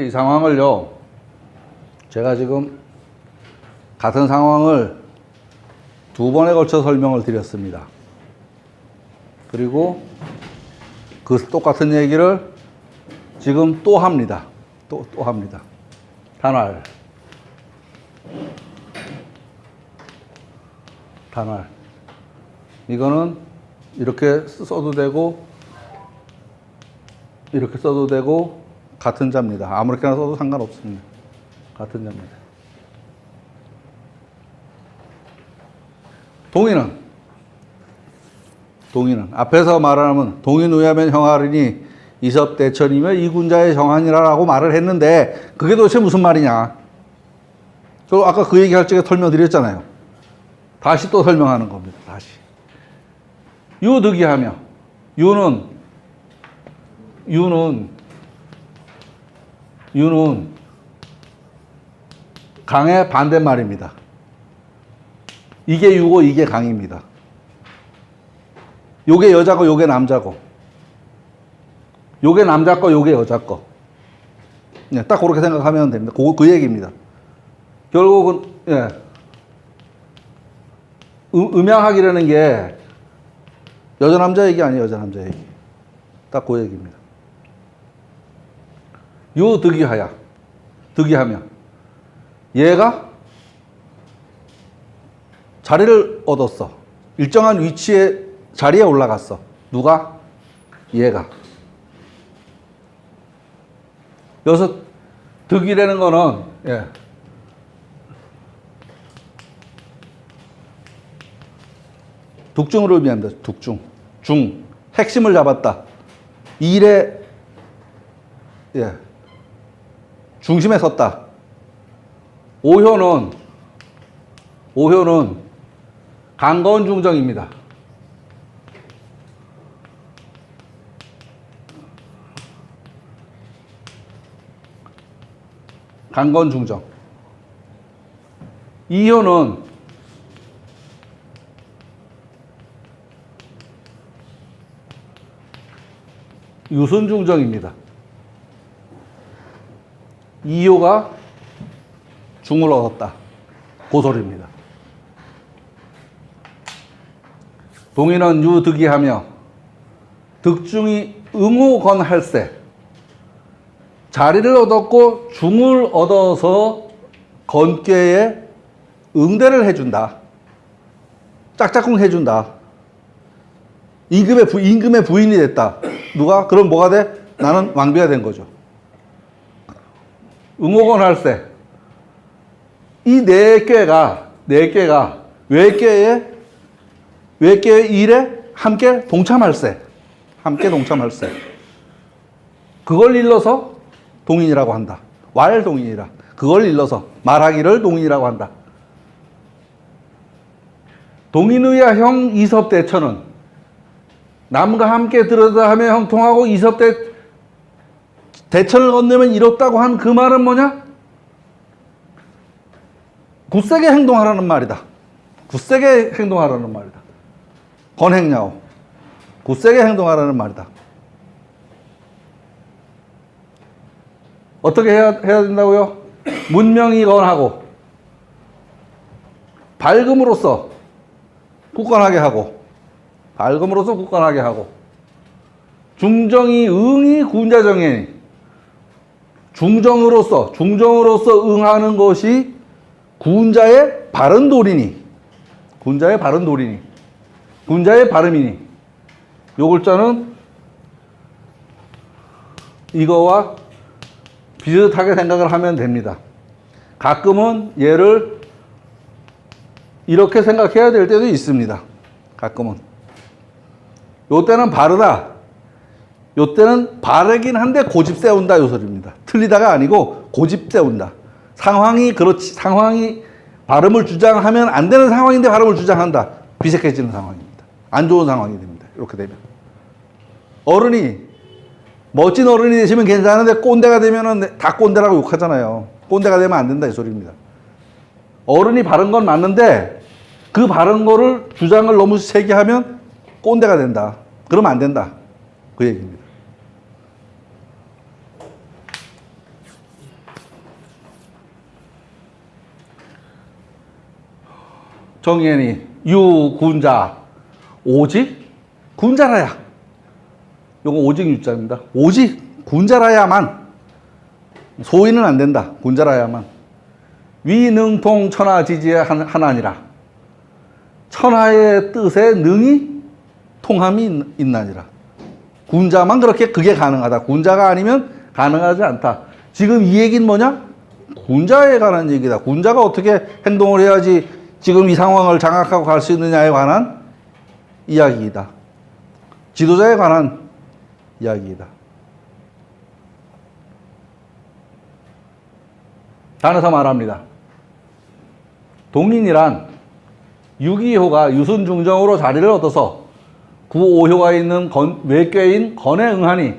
이 상황을요, 제가 지금 같은 상황을 두 번에 걸쳐 설명을 드렸습니다. 그리고 그 똑같은 얘기를 지금 또 합니다. 또 합니다. 단활. 이거는 이렇게 써도 되고, 이렇게 써도 되고, 같은 자입니다. 아무렇게나 써도 상관없습니다. 같은 자입니다. 동의는 앞에서 말하면 동의 누야면 형하리니 이섭대천이며 이군자의 정한이라고 말을 했는데 그게 도대체 무슨 말이냐? 저 아까 그 얘기할 적에 설명드렸잖아요. 다시 또 설명하는 겁니다. 다시. 유득이하며 유는 강의 반대말입니다. 이게 유고 이게 강입니다. 요게 여자고 요게 남자고, 요게 남자 거 요게 여자 거. 네, 딱 그렇게 생각하면 됩니다. 그 얘기입니다. 결국은 예. 음양학이라는 게 여자 남자 얘기 아니에요. 여자 남자 얘기. 딱 그 얘기입니다. 요 득이하며 얘가 자리를 얻었어. 일정한 위치에 자리에 올라갔어. 누가? 얘가. 여기서 득이라는 거는 예. 득중을 의미합니다. 득중. 핵심을 잡았다. 일의 예. 중심에 섰다. 오효는 강건 중정입니다. 강건 중정. 이효는 유순 중정입니다. 이효가 중을 얻었다. 그 소리입니다. 동인은 유득이하며 득중이 응호건할세. 자리를 얻었고 중을 얻어서 건꾀에 응대를 해준다. 짝짝꿍 해준다. 임금의 부인이 됐다. 누가? 그럼 뭐가 돼? 나는 왕비가 된 거죠. 응호건할세. 이 네 꾀가 외꾀의 일에 함께 동참할세. 그걸 일러서 동인이라고 한다. 왈동인이라. 그걸 일러서 말하기를 동인이라고 한다. 동인의야 형 이섭대천은 남과 함께 들어다 하며 형통하고 대천을 건너면 이롭다고 한 그 말은 뭐냐? 굳세게 행동하라는 말이다. 건행야오. 굳세게 행동하라는 말이다. 어떻게 해야 된다고요? 문명이 건하고 밝음으로써 굳건하게 하고 중정이 응이 군자정이니 중정으로서 응하는 것이 군자의 바른 도리니 군자의 발음이니 요 글자는 이거와 비슷하게 생각을 하면 됩니다. 가끔은 얘를 이렇게 생각해야 될 때도 있습니다. 가끔은. 요때는 바르다. 요때는 바르긴 한데 고집 세운다. 요 소리입니다. 틀리다가 아니고 고집 세운다. 상황이 발음을 주장하면 안 되는 상황인데 발음을 주장한다. 비색해지는 상황입니다. 안 좋은 상황이 됩니다. 이렇게 되면. 어른이 멋진 어른이 되시면 괜찮은데 꼰대가 되면은 다 꼰대라고 욕하잖아요. 꼰대가 되면 안 된다 이 소리입니다. 어른이 바른 건 맞는데 그 바른 거를 주장을 너무 세게 하면 꼰대가 된다. 그러면 안 된다. 그 얘기입니다. 정의연이 유군자 오직 군자라야. 요거 오직 유자입니다. 오직 군자라야만, 소위는 안 된다. 군자라야만. 위능통 천하지지의 하나니라. 천하의 뜻에 능히 통함이 있나니라. 군자만 그렇게 그게 가능하다. 군자가 아니면 가능하지 않다. 지금 이 얘기는 뭐냐? 군자에 관한 얘기다. 군자가 어떻게 행동을 해야지 지금 이 상황을 장악하고 갈 수 있느냐에 관한 이야기이다. 지도자에 관한 이야기이다. 단에서 말합니다. 동인이란 유기효가 유순중정으로 자리를 얻어서 구오효가 있는 외괴인 건에 응하니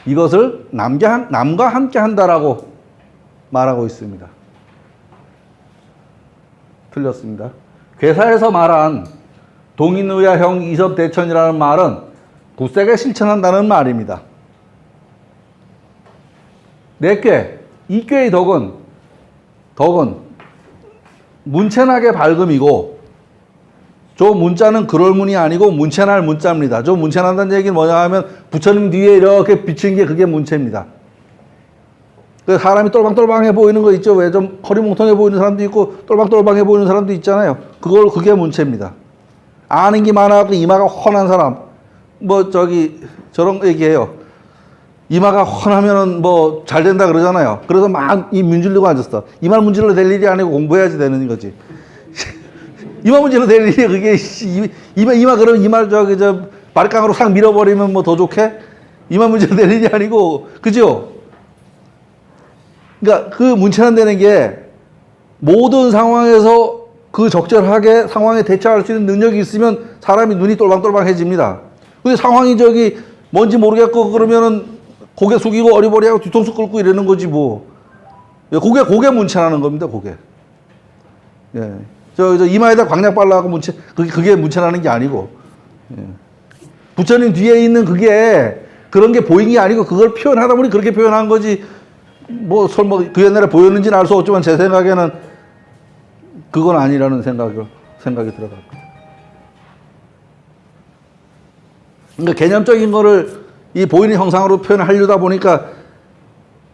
이것을 남과 함께 한다라고 말하고 있습니다. 틀렸습니다. 괴사에서 말한 동인의야형 이섭대천이라는 말은 굳세게 실천한다는 말입니다. 내괴, 이괴의 덕은 문채나게 밝음이고, 저 문자는 그럴문이 아니고 문채날 문자입니다. 저 문채난다는 얘기는 뭐냐 하면 부처님 뒤에 이렇게 비친 게 그게 문채입니다. 그 사람이 똘방똘방해 보이는 거 있죠. 왜 좀 허리몽통해 보이는 사람도 있고 똘방똘방해 보이는 사람도 있잖아요. 그게 문채입니다. 아는 게 많아갖고 이마가 훤한 사람, 저런 얘기해요. 이마가 훤하면은 잘 된다 그러잖아요. 그래서 막 이 문질르고 앉았어. 이마 문질러 될 일이 아니고 공부해야지 되는 거지. 이마 문질러 될 일이 그게 이마 그러면 이마 바리깡으로 싹 밀어버리면 더 좋게? 이마 문질러 될 일이 아니고, 그죠? 그러니까 그 문체난다는 게 모든 상황에서 그 적절하게 상황에 대처할 수 있는 능력이 있으면 사람이 눈이 똘방똘방해집니다. 근데 상황이 뭔지 모르겠고 그러면은 고개 숙이고 어리버리하고 뒤통수 꿇고 이러는 거지 뭐. 고개 문체라는 겁니다. 고개. 예. 이마에다 광약 발라갖고 그게 문체라는 게 아니고. 예. 부처님 뒤에 있는 그게 그런 게 보인 게 아니고 그걸 표현하다 보니 그렇게 표현한 거지. 설마 그 옛날에 보였는지는 알 수 없지만 제 생각에는 그건 아니라는 생각이 들어갑니다. 그러니까 개념적인 거를 이 보이는 형상으로 표현하려다 보니까,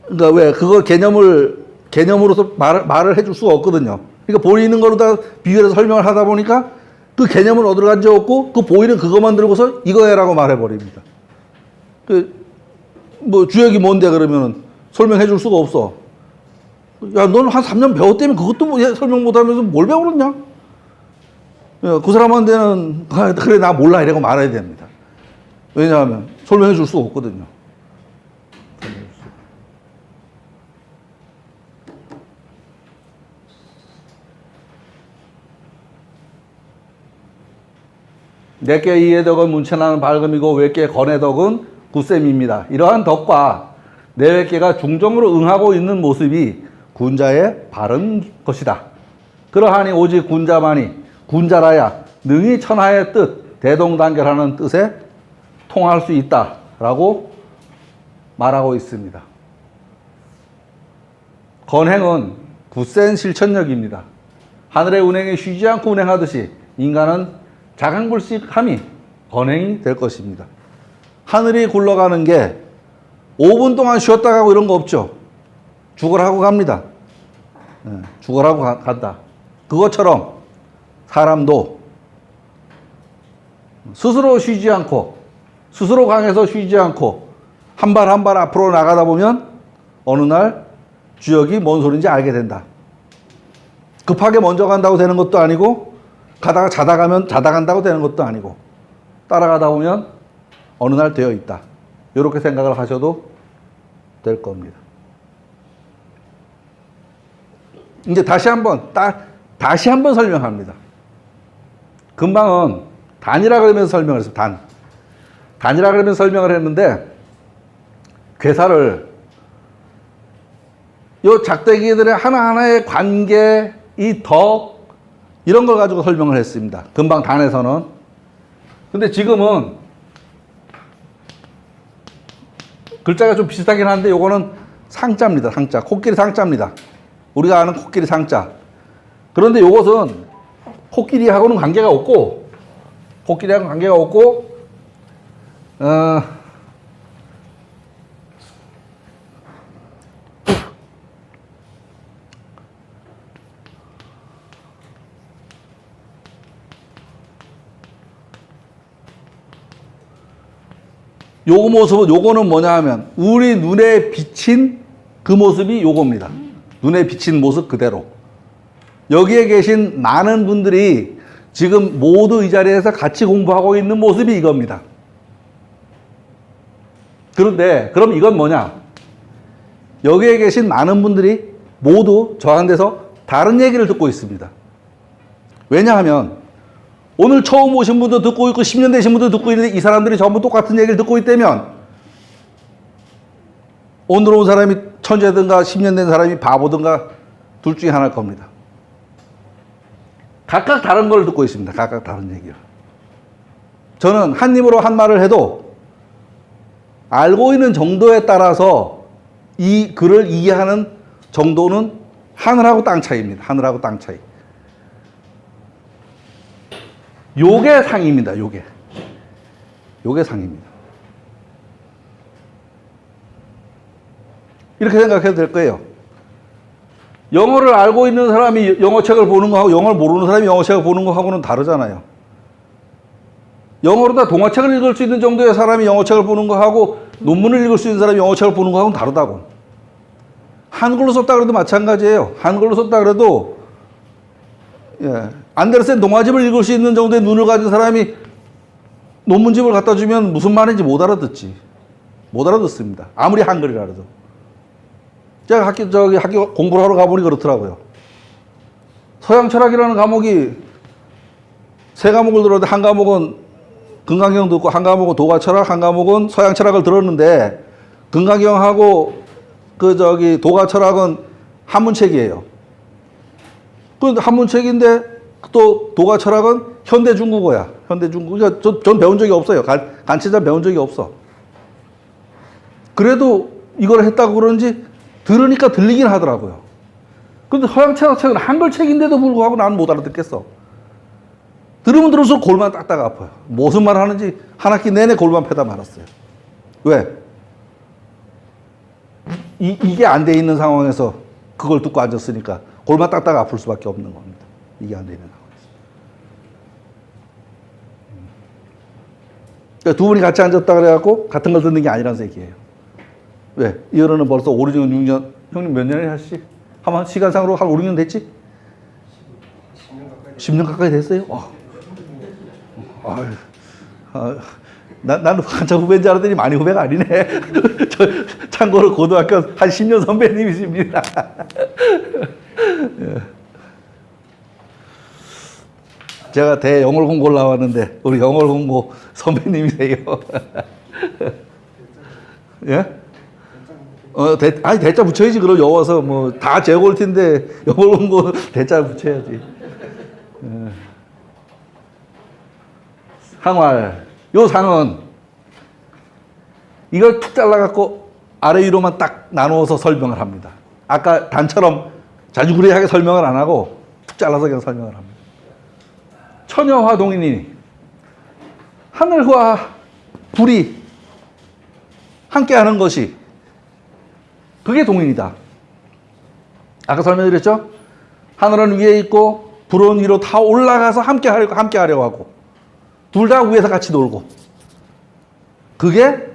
그러니까 왜 그거 개념으로서 말을 해줄 수가 없거든요. 그러니까 보이는 거로다 비교해서 설명을 하다 보니까 그 개념은 어디로 간지 없고 그 보이는 그것만 들고서 이거야라고 말해버립니다. 주역이 뭔데 그러면은 설명해 줄 수가 없어. 야, 넌 한 3년 배웠다면 그것도 설명 못 하면서 뭘 배우느냐? 그 사람한테는, 그래, 나 몰라. 이라고 말해야 됩니다. 왜냐하면 설명해 줄 수가 없거든요. 내께 이의 덕은 문체나는 밝음이고 외께 건의 덕은 굳셈입니다. 이러한 덕과 내외께가 중정으로 응하고 있는 모습이 군자의 바른 것이다. 그러하니 오직 군자만이 군자라야 능히 천하의 뜻, 대동단결하는 뜻에 통할 수 있다라고 말하고 있습니다. 건행은 굳센 실천력입니다. 하늘의 운행이 쉬지 않고 운행하듯이 인간은 자강불식함이 건행이 될 것입니다. 하늘이 굴러가는 게 5분 동안 쉬었다 가고 이런 거 없죠. 죽으라고 갑니다. 죽으라고 간다. 그것처럼 사람도 스스로 쉬지 않고, 스스로 강해서 쉬지 않고 한 발 한 발 앞으로 나가다 보면 어느 날 주역이 뭔 소리인지 알게 된다. 급하게 먼저 간다고 되는 것도 아니고, 가다가 자다 간다고 되는 것도 아니고, 따라가다 보면 어느 날 되어 있다. 이렇게 생각을 하셔도 될 겁니다. 이제 다시 한번 설명합니다. 금방은 단이라 그러면서 설명을 했어요. 단이라 그러면서 설명을 했는데, 괴사를 요 작대기들의 하나하나의 관계, 이 덕, 이런 걸 가지고 설명을 했습니다. 금방 단에서는. 근데 지금은 글자가 좀 비슷하긴 한데 요거는 상자입니다. 상자. 코끼리 상자입니다. 우리가 아는 코끼리 상자. 그런데 요것은 코끼리하고는 관계가 없고, 코끼리하고는 관계가 없고, 요거 모습은, 요거는 뭐냐 하면, 우리 눈에 비친 그 모습이 요겁니다. 눈에 비친 모습 그대로. 여기에 계신 많은 분들이 지금 모두 이 자리에서 같이 공부하고 있는 모습이 이겁니다. 그런데, 그럼 이건 뭐냐? 여기에 계신 많은 분들이 모두 저한테서 다른 얘기를 듣고 있습니다. 왜냐하면, 오늘 처음 오신 분도 듣고 있고 10년 되신 분도 듣고 있는데 이 사람들이 전부 똑같은 얘기를 듣고 있다면 오늘 온 사람이 천재든가 10년 된 사람이 바보든가 둘 중에 하나일 겁니다. 각각 다른 걸 듣고 있습니다. 각각 다른 얘기를. 저는 한 입으로 한 말을 해도 알고 있는 정도에 따라서 이 글을 이해하는 정도는 하늘하고 땅 차이입니다. 하늘하고 땅 차이. 요게 상입니다. 요게 상입니다. 이렇게 생각해도 될 거예요. 영어를 알고 있는 사람이 영어책을 보는 거하고 영어를 모르는 사람이 영어책을 보는 거하고는 다르잖아요. 영어로 다 동화책을 읽을 수 있는 정도의 사람이 영어책을 보는 거하고 논문을 읽을 수 있는 사람이 영어책을 보는 거하고는 다르다고. 한글로 썼다 그래도 마찬가지예요. 한글로 썼다 그래도 안데르센 동화집을 읽을 수 있는 정도의 눈을 가진 사람이 논문집을 갖다 주면 무슨 말인지 못 알아듣지. 못 알아듣습니다. 아무리 한글이라 해도. 제가 학교 공부를 하러 가보니 그렇더라고요. 서양 철학이라는 과목이 세 과목을 들었는데 한 과목은 금강경 듣고 한 과목은 도가 철학, 한 과목은 서양 철학을 들었는데 금강경하고 도가 철학은 한문책이에요. 그 한문책인데 또 도가 철학은 현대 중국어야. 현대 중국어. 그러니까 전 배운 적이 없어요. 간치자 배운 적이 없어. 그래도 이걸 했다고 그런지 들으니까 들리긴 하더라고요. 근데 서양 철학책은 한글 책인데도 불구하고 나는 못 알아듣겠어. 들으면 들을수록 골반 딱딱 아파요. 무슨 말 하는지 한 학기 내내 골반 패다 말았어요. 왜? 이게 안 돼 있는 상황에서 그걸 듣고 앉았으니까 골반 딱딱 아플 수밖에 없는 겁니다. 이게 안 돼 있는 상황에서. 그러니까 두 분이 같이 앉았다 그래갖고 같은 걸 듣는 게 아니라는 얘기예요. 왜? 이거는 벌써 5, 6년, 6년. 형님 몇 년이나 하시지? 한 시간상으로 한 5, 6년 됐지? 10년 가까이 됐어요? 나는 한참 후배인 줄 알았더니 많이 후배가 아니네. 참고로 고등학교 한 10년 선배님이십니다. 제가 대영월 공고를 나왔는데 우리 영월 공고 선배님이세요. 예? 대자 붙여야지. 그럼 여워서 뭐 다 재고올 텐데 영월 공고 대자 붙여야지. 항활. 요 상은 이걸 툭 잘라갖고 아래 위로만 딱 나누어서 설명을 합니다. 아까 단처럼 자주구리하게 설명을 안 하고 툭 잘라서 그냥 설명을 합니다. 천여화 동인이니 하늘과 불이 함께하는 것이 그게 동인이다. 아까 설명드렸죠? 하늘은 위에 있고 불은 위로 다 올라가서 함께 하려고 하고 둘 다 위에서 같이 놀고. 그게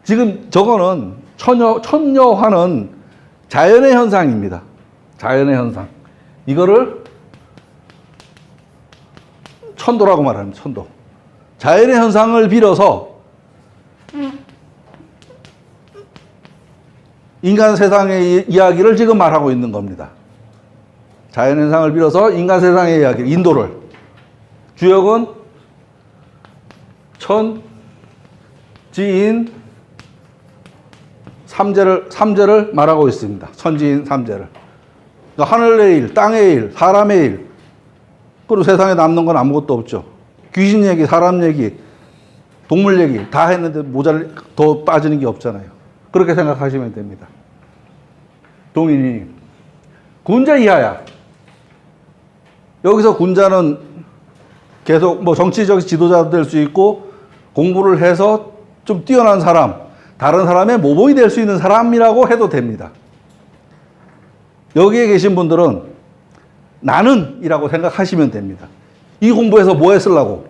지금 저거는 천여화는 자연의 현상입니다. 자연의 현상. 이거를 천도라고 말합니다. 천도. 자연의 현상을 빌어서 인간 세상의 이야기를 지금 말하고 있는 겁니다. 자연 현상을 빌어서 인간 세상의 이야기, 인도를. 주역은 천, 지인, 삼재를 말하고 있습니다. 천지인 삼재를. 그러니까 하늘의 일, 땅의 일, 사람의 일. 그리고 세상에 남는 건 아무것도 없죠. 귀신 얘기, 사람 얘기, 동물 얘기 다 했는데 더 빠지는 게 없잖아요. 그렇게 생각하시면 됩니다. 동인이 군자 이하야. 여기서 군자는 계속 뭐 정치적 지도자도 될 수 있고 공부를 해서 좀 뛰어난 사람, 다른 사람의 모범이 될 수 있는 사람이라고 해도 됩니다. 여기에 계신 분들은 나는 이라고 생각하시면 됩니다. 이 공부해서 뭐 했으려고?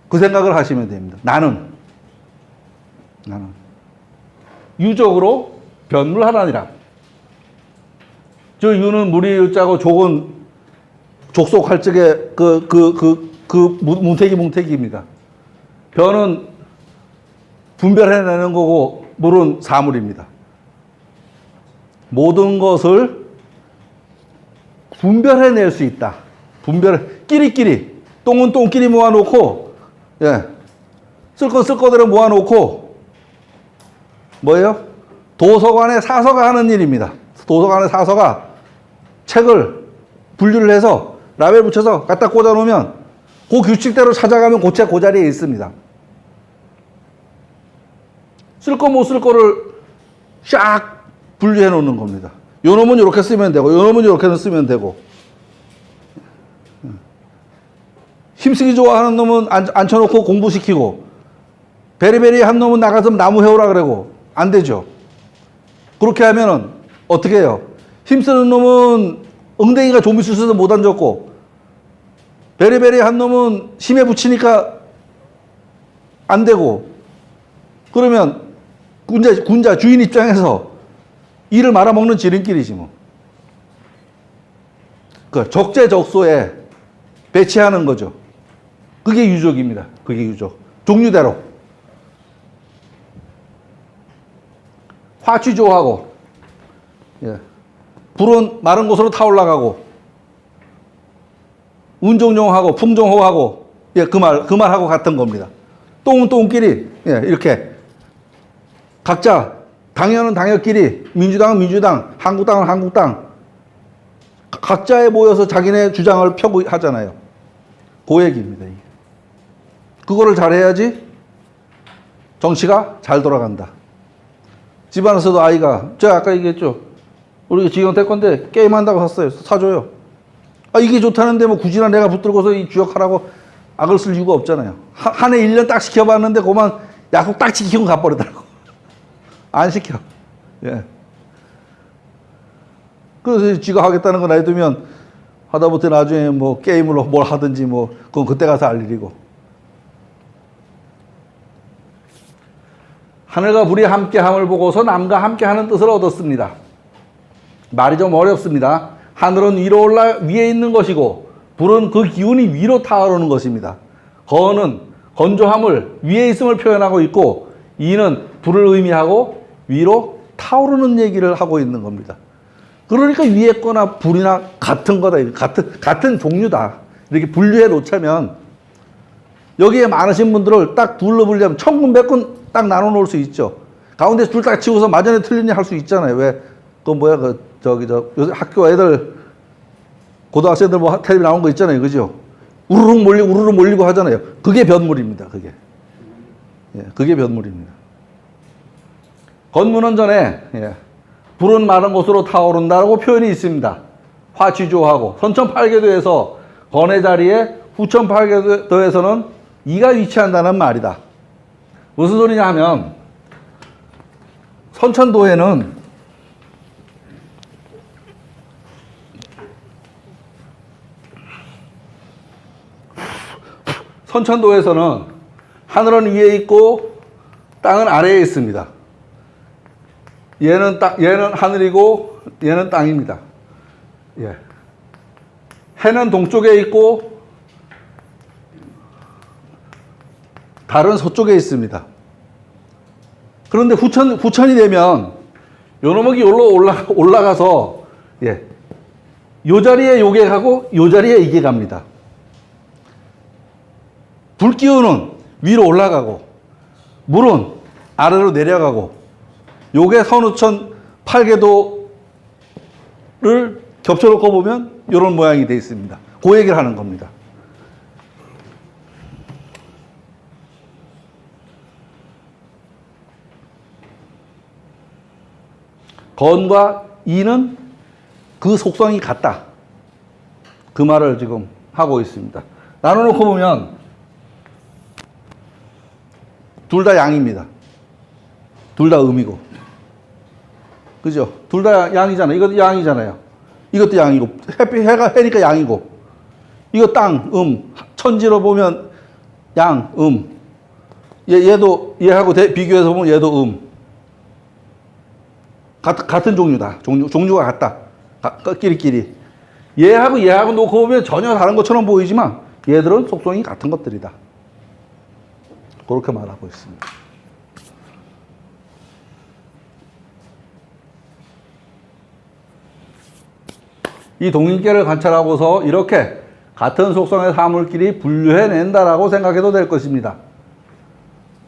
그 생각을 하시면 됩니다. 나는. 유적으로 변물하라니라. 저 유는 무리 유자고 족은 족속할 적에 뭉태기입니다. 변은 분별해내는 거고 물은 사물입니다. 모든 것을 분별해낼 수 있다. 끼리끼리. 똥은 똥끼리 모아놓고, 예. 쓸 건 쓸 거대로 모아놓고, 뭐예요? 도서관에 사서가 하는 일입니다. 도서관에 사서가 책을 분류를 해서 라벨 붙여서 갖다 꽂아 놓으면 그 규칙대로 찾아가면 그 책 그 자리에 있습니다. 쓸 거 못 쓸 거를 샥 분류해 놓는 겁니다. 요 놈은 이렇게 쓰면 되고, 요 놈은 이렇게 쓰면 되고. 힘쓰기 좋아하는 놈은 앉혀놓고 공부시키고, 베리베리 한 놈은 나가서 나무 해오라 그러고, 안 되죠. 그렇게 하면은 어떻게 해요? 힘쓰는 놈은 엉덩이가 좀 있어서 못 앉았고, 베리베리 한 놈은 힘에 붙이니까 안 되고, 그러면 군자 주인 입장에서 일을 말아먹는 지름길이지 뭐. 그 적재적소에 배치하는 거죠. 그게 유적입니다. 그게 유적. 종류대로. 화취조하고, 예. 불은 마른 곳으로 타올라가고, 운종용하고, 풍종호하고, 예, 그 말하고 같은 겁니다. 똥은 똥끼리, 예, 이렇게. 각자, 당연은 당연끼리, 민주당은 민주당, 한국당은 한국당, 각자에 모여서 자기네 주장을 펴고 하잖아요. 그 얘기입니다, 이게. 그거를 잘해야지 정치가 잘 돌아간다. 집안에서도 아이가, 제가 아까 얘기했죠. 우리 지금 태권데 게임한다고 샀어요. 사줘요. 아, 이게 좋다는데 뭐 굳이나 내가 붙들고서 이 주역하라고 악을 쓸 이유가 없잖아요. 한 해 1년 딱 시켜봤는데 그만 약속 딱 지키고 가버리더라고. 안 시켜. 예. 그래서 지가 하겠다는 거 놔두면 하다못해 나중에 뭐 게임으로 뭘 하든지 뭐 그건 그때 가서 알 일이고. 하늘과 불이 함께함을 보고서 남과 함께하는 뜻을 얻었습니다. 말이 좀 어렵습니다. 하늘은 위에 있는 것이고 불은 그 기운이 위로 타오르는 것입니다. 거는 건조함을 위에 있음을 표현하고 있고 이는 불을 의미하고 위로 타오르는 얘기를 하고 있는 겁니다. 그러니까 위에 거나 불이나 같은 거다. 같은 종류다. 이렇게 분류해 놓자면 여기에 많으신 분들을 딱 둘러 분류하면 1900건 딱 나눠 놓을 수 있죠. 가운데 둘 딱 치고서 맞은에 틀리니 할 수 있잖아요. 왜? 요새 학교 애들, 고등학생들 뭐 텔레비 나온 거 있잖아요. 그죠? 우르르 몰리고 하잖아요. 그게 변물입니다. 그게. 예, 그게 변물입니다. 건문은 전에, 예, 불은 마른 곳으로 타오른다라고 표현이 있습니다. 화취조하고 선천팔계도에서 건의 자리에 후천팔계도에서는 이가 위치한다는 말이다. 무슨 소리냐 하면 선천도에는 하늘은 위에 있고 땅은 아래에 있습니다. 얘는 하늘이고 얘는 땅입니다. 예. 해는 동쪽에 있고 달은 서쪽에 있습니다. 그런데 후천이 되면 요놈이 올라가서, 예, 요 자리에 요게 가고 요 자리에 이게 갑니다. 불기운은 위로 올라가고 물은 아래로 내려가고 요게 선우천 8계도를 겹쳐놓고 보면 이런 모양이 되어 있습니다. 그 얘기를 하는 겁니다. 건과 이는 그 속성이 같다. 그 말을 지금 하고 있습니다. 나눠놓고 보면 둘 다 양입니다. 둘 다 음이고. 그죠? 둘 다 양이잖아요. 이것도 양이잖아요. 이것도 양이고. 해니까 양이고. 이거 땅, 천지로 보면 양, 얘도, 얘하고 비교해서 보면 얘도 같은 종류다. 종류가 같다. 끼리끼리. 얘하고 놓고 보면 전혀 다른 것처럼 보이지만 얘들은 속성이 같은 것들이다. 그렇게 말하고 있습니다. 이 동인계를 관찰하고서 이렇게 같은 속성의 사물끼리 분류해낸다라고 생각해도 될 것입니다.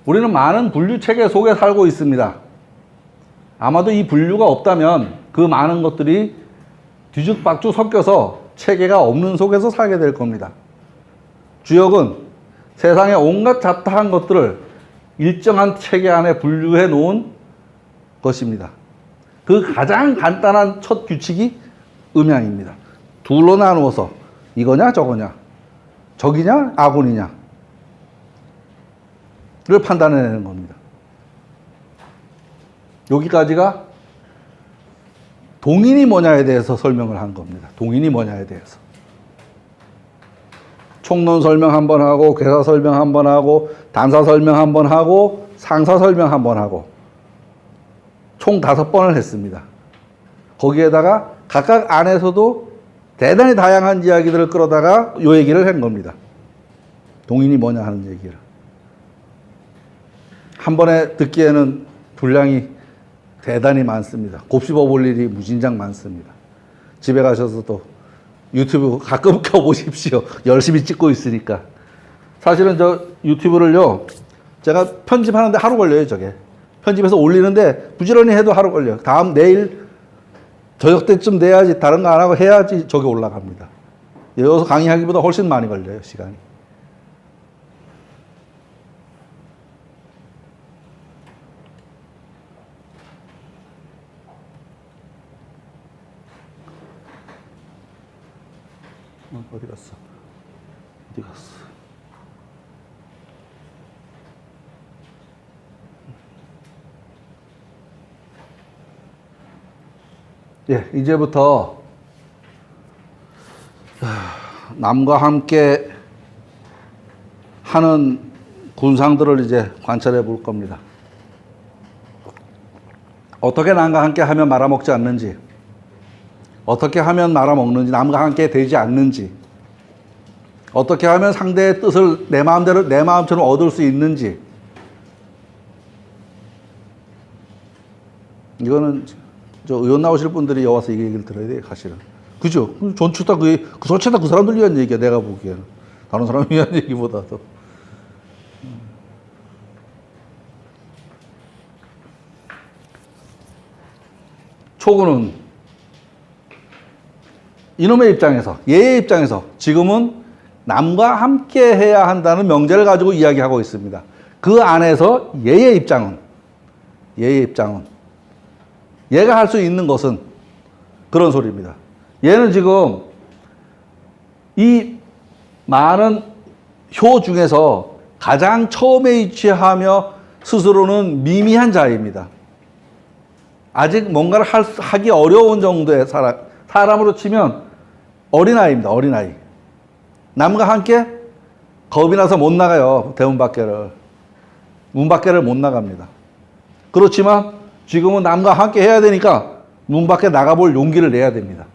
우리는 많은 분류 체계 속에 살고 있습니다. 아마도 이 분류가 없다면 그 많은 것들이 뒤죽박죽 섞여서 체계가 없는 속에서 살게 될 겁니다. 주역은 세상의 온갖 잡다한 것들을 일정한 체계 안에 분류해 놓은 것입니다. 그 가장 간단한 첫 규칙이 음양입니다. 둘로 나누어서 이거냐 저거냐, 적이냐 아군이냐 를 판단해내는 겁니다. 여기까지가 동인이 뭐냐에 대해서 설명을 한 겁니다. 동인이 뭐냐에 대해서. 총론 설명 한번 하고, 괴사 설명 한번 하고, 단사 설명 한번 하고, 상사 설명 한번 하고, 총 5번을 했습니다. 거기에다가 각각 안에서도 대단히 다양한 이야기들을 끌어다가 요 얘기를 한 겁니다. 동인이 뭐냐 하는 얘기를. 한 번에 듣기에는 분량이 대단히 많습니다. 곱씹어 볼 일이 무진장 많습니다. 집에 가셔서 또 유튜브 가끔 켜보십시오. 열심히 찍고 있으니까. 사실은 저 유튜브를요, 제가 편집하는데 하루 걸려요, 저게. 편집해서 올리는데 부지런히 해도 하루 걸려요. 내일 저녁 때쯤 돼야지, 다른 거 안 하고 해야지 저게 올라갑니다. 여기서 강의하기보다 훨씬 많이 걸려요, 시간이. 어디 갔어? 어디 갔어? 예, 이제부터 남과 함께 하는 군상들을 이제 관찰해 볼 겁니다. 어떻게 남과 함께 하면 말아먹지 않는지, 어떻게 하면 말아먹는지, 남과 함께 되지 않는지, 어떻게 하면 상대의 뜻을 내 마음대로, 내 마음처럼 얻을 수 있는지. 이거는 저 의원 나오실 분들이 여와서 이 얘기를 들어야 돼요, 사실은. 그죠? 전체 다 전체 다 그 사람들 위한 얘기야, 내가 보기에는. 다른 사람 위한 얘기보다도. 초구는 이놈의 입장에서, 얘의 입장에서 지금은 남과 함께 해야 한다는 명제를 가지고 이야기하고 있습니다. 그 안에서 얘의 입장은 얘가 할 수 있는 것은 그런 소리입니다. 얘는 지금 이 많은 효 중에서 가장 처음에 위치하며 스스로는 미미한 자입니다. 아직 뭔가를 하기 어려운 정도의 사람으로 치면 어린아이입니다. 어린아이. 남과 함께 겁이 나서 못 나가요. 대문 밖에를. 문 밖에를 못 나갑니다. 그렇지만 지금은 남과 함께 해야 되니까 문 밖에 나가볼 용기를 내야 됩니다.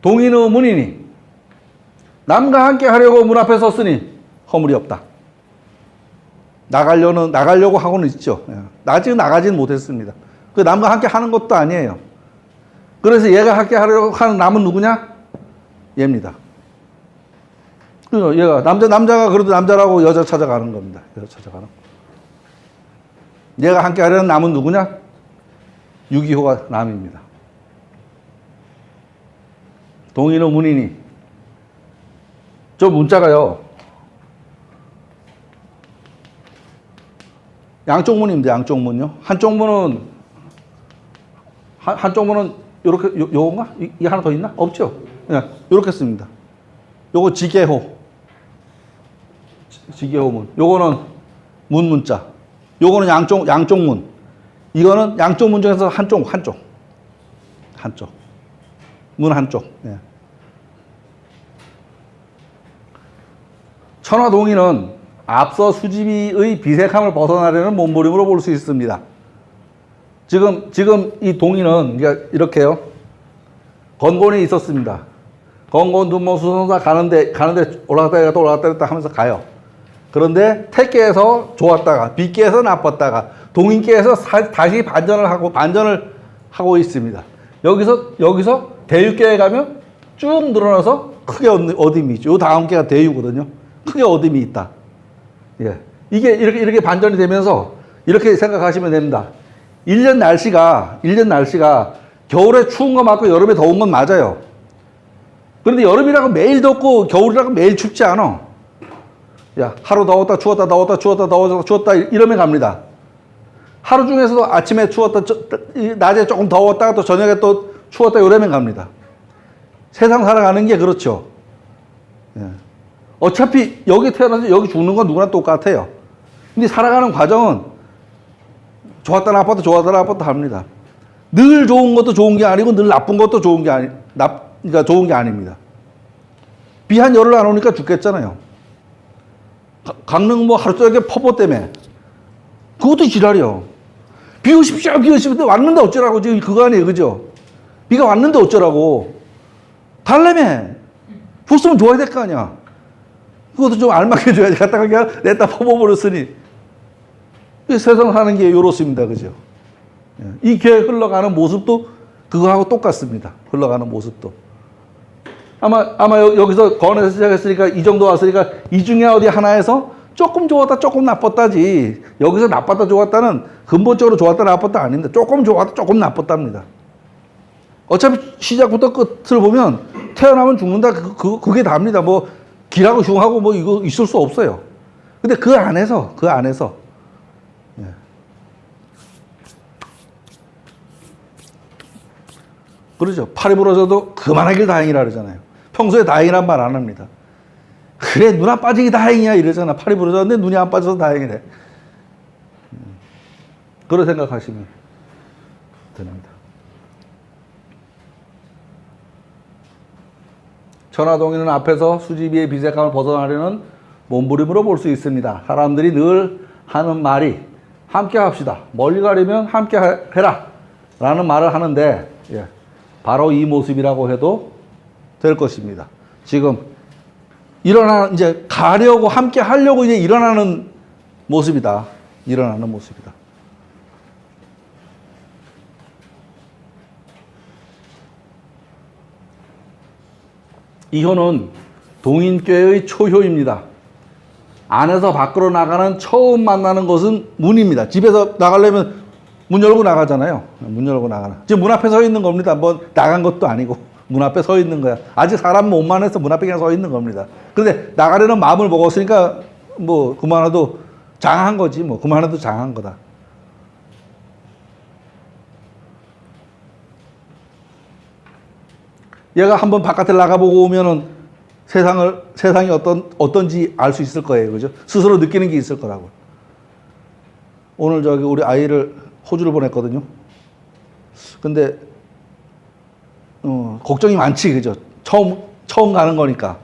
동인의 문이니 남과 함께 하려고 문 앞에 섰으니 허물이 없다. 나가려고 하고는 있죠. 아직 나가지는 못했습니다. 그 남과 함께 하는 것도 아니에요. 그래서 얘가 함께 하려고 하는 남은 누구냐? 얘입니다. 얘가 남자가 그래도 남자라고 여자 찾아가는 겁니다. 여자 찾아가는. 얘가 함께 하려는 남은 누구냐? 6.25가 남입니다. 동인의 문이니. 저 문자가요, 양쪽 문입니다. 양쪽 문요. 한쪽 문은 이렇게 요건가? 이 하나 더 있나? 없죠. 그냥 이렇게 씁니다. 요거 지게호. 지게호문. 요거는 문자. 요거는 양쪽 문. 이거는 양쪽 문 중에서 한쪽. 문 한쪽. 예. 천화동인은 앞서 수집이의 비색함을 벗어나려는 몸부림으로 볼 수 있습니다. 지금 이 동인은 이렇게요. 건곤이 있었습니다. 건곤, 둔모, 수선사 가는데 올라갔다 내렸다 하면서 가요. 그런데 택계에서 좋았다가 빗계에서 나빴다가 동인계에서 다시 반전을 하고 있습니다. 여기서 대유계에 가면 쭉 늘어나서 크게 어둠이 있죠. 요 다음 계가 대유거든요. 크게 어둠이 있다. 예. 이게 이렇게 반전이 되면서 이렇게 생각하시면 됩니다. 1년 날씨가 겨울에 추운 거 맞고 여름에 더운 건 맞아요. 그런데 여름이라고 매일 덥고 겨울이라고 매일 춥지 않아. 야, 하루 더웠다 추웠다 이러면 갑니다. 하루 중에서도 아침에 추웠다, 낮에 조금 더웠다가 또 저녁에 또 추웠다 이러면 갑니다. 세상 살아가는 게 그렇죠. 예. 어차피 여기 태어나서 여기 죽는 건 누구나 똑같아요. 근데 살아가는 과정은 좋았다 나빴다 합니다. 늘 좋은 것도 좋은 게 아니고 늘 나쁜 것도 좋은 게 아닙니다. 비 한 열흘 안 오니까 죽겠잖아요. 강릉 하루 종일 폭포 때문에 그것도 지랄이요. 비 오십시오. 왔는데 어쩌라고 지금 그거 아니에요, 그죠? 비가 왔는데 어쩌라고. 달래며 줬으면 좋아야 될 거 아니야. 그것도 좀 알맞게 줘야지. 갖다가 그냥 냈다 퍼버렸으니. 세상 사는 게 요렇습니다, 그죠? 이 교회 흘러가는 모습도 그거하고 똑같습니다. 흘러가는 모습도. 아마 여기서 건에서 시작했으니까 이 정도 왔으니까 이 중에 어디 하나에서 조금 좋았다 조금 나빴다지, 여기서 나빴다 좋았다는 근본적으로 좋았다 나빴다 아닙니다. 조금 좋았다 조금 나빴답니다. 어차피 시작부터 끝을 보면 태어나면 죽는다 그게 답니다. 뭐 길하고 흉하고 뭐 이거 있을 수 없어요. 근데 그 안에서 예. 그러죠. 팔이 부러져도 그만하길 다행이라 그러잖아요. 평소에 다행이란 말 안 합니다. 그래, 눈 안 빠지기 다행이야 이러잖아. 팔이 부러졌는데 눈이 안 빠져서 다행이래. 그런 생각하시면 됩니다. 천화동인은 앞에서 수지비의 비색함을 벗어나려는 몸부림으로 볼 수 있습니다. 사람들이 늘 하는 말이 함께 합시다. 멀리 가려면 함께 해라. 라는 말을 하는데, 예, 바로 이 모습이라고 해도 될 것입니다. 지금 이제 가려고 함께 하려고 이제 일어나는 모습이다. 이 효는 동인교회의 초효입니다. 안에서 밖으로 나가는 처음 만나는 것은 문입니다. 집에서 나가려면 문 열고 나가잖아요. 문 열고 나가는. 지금 문 앞에 서 있는 겁니다. 뭐 나간 것도 아니고 문 앞에 서 있는 거야. 아직 사람 몸만 해서 문 앞에 그냥 서 있는 겁니다. 그런데 나가려는 마음을 먹었으니까 뭐 그만해도 장한 거지. 뭐 그만해도 장한 거다. 얘가 한번 바깥에 나가보고 오면은 세상이 어떤지 알 수 있을 거예요. 그죠? 스스로 느끼는 게 있을 거라고. 오늘 우리 아이를 호주를 보냈거든요. 근데, 걱정이 많지. 그죠? 처음 가는 거니까.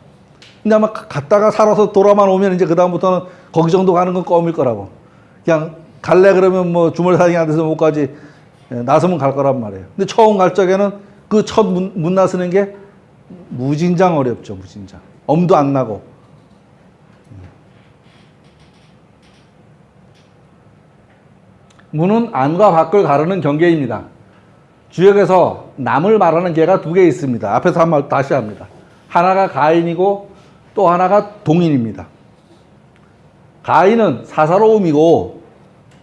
근데 아마 갔다가 살아서 돌아만 오면 이제 그다음부터는 거기 정도 가는 건 껌일 거라고. 그냥 갈래 그러면 뭐 주말사장이 안 돼서 못 가지. 나서면 갈 거란 말이에요. 근데 처음 갈 적에는 그 첫 문 나서는 게 무진장 어렵죠. 무진장. 엄도 안 나고. 문은 안과 밖을 가르는 경계입니다. 주역에서 남을 말하는 개가 두 개 있습니다. 앞에서 한 말 다시 합니다. 하나가 가인이고 또 하나가 동인입니다. 가인은 사사로움이고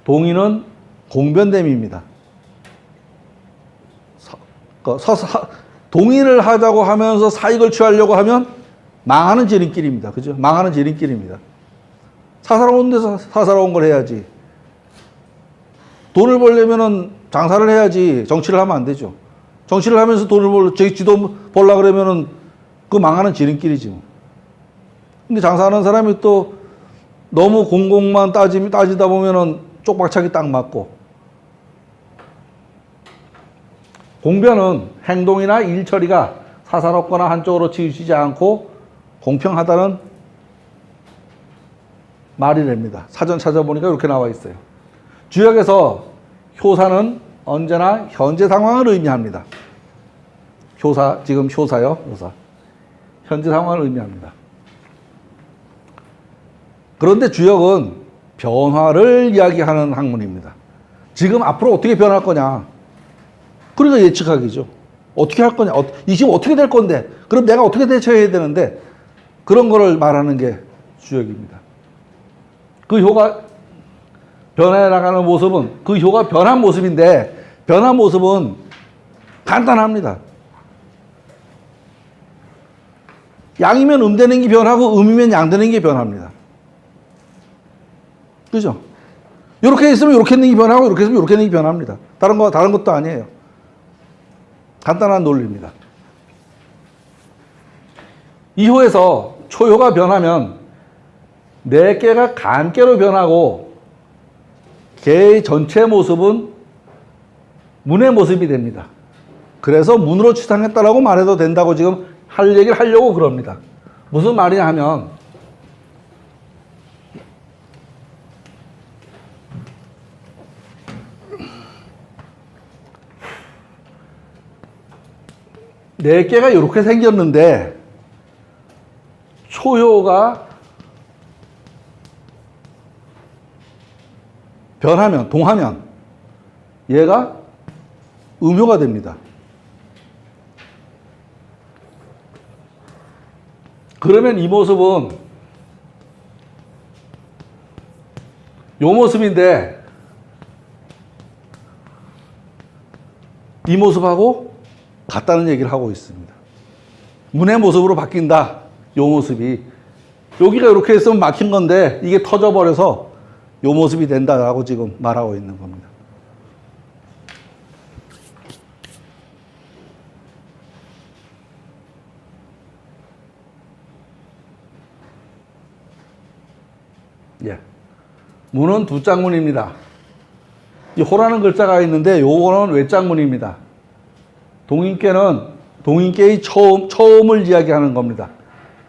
동인은 공변됨입니다. 동인을 하자고 하면서 사익을 취하려고 하면 망하는 지름길입니다. 그죠? 망하는 지름길입니다. 사사로운 데서 사사로운 걸 해야지. 돈을 벌려면은 장사를 해야지 정치를 하면 안 되죠. 정치를 하면서 돈을 지도 벌려고 그러면은 그 망하는 지름길이지 뭐. 근데 장사하는 사람이 또 너무 공공만 따지다 보면은 쪽박차기 딱 맞고. 공변은 행동이나 일 처리가 사사롭거나 한쪽으로 치우치지 않고 공평하다는 말이 됩니다. 사전 찾아보니까 이렇게 나와 있어요. 주역에서 효사는 언제나 현재 상황을 의미합니다. 효사, 지금 효사요. 효사. 현재 상황을 의미합니다. 그런데 주역은 변화를 이야기하는 학문입니다. 지금 앞으로 어떻게 변할 거냐. 그러니까 예측하기죠. 어떻게 할 거냐. 이 지금 어떻게 될 건데. 그럼 내가 어떻게 대처해야 되는데. 그런 거를 말하는 게 주역입니다. 그 효가 변해 나가는 모습은 그 효가 변한 모습인데 변한 모습은 간단합니다. 양이면 되는 게 변하고 음이면 양 되는 게 변합니다. 그죠? 이렇게 있으면 이렇게 있는 게 변하고 이렇게 있으면 이렇게 있는 게 변합니다. 다른 것도 아니에요. 간단한 논리입니다. 이 효에서 초효가 변하면 네 개가 간개로 변하고 개의 전체 모습은 문의 모습이 됩니다. 그래서 문으로 추상했다라고 말해도 된다고 지금 할 얘기를 하려고 그럽니다. 무슨 말이냐 하면 네 개가 이렇게 생겼는데 초효가 변하면, 동하면 얘가 음효가 됩니다. 그러면 이 모습은 요 모습인데 이 모습하고 같다는 얘기를 하고 있습니다. 문의 모습으로 바뀐다. 요 모습이. 여기가 이렇게 있으면 막힌 건데 이게 터져버려서 요 모습이 된다라고 지금 말하고 있는 겁니다. 예. 문은 두 짝문입니다. 이 호라는 글자가 있는데 요거는 외짝문입니다. 동인계의 처음을 이야기하는 겁니다.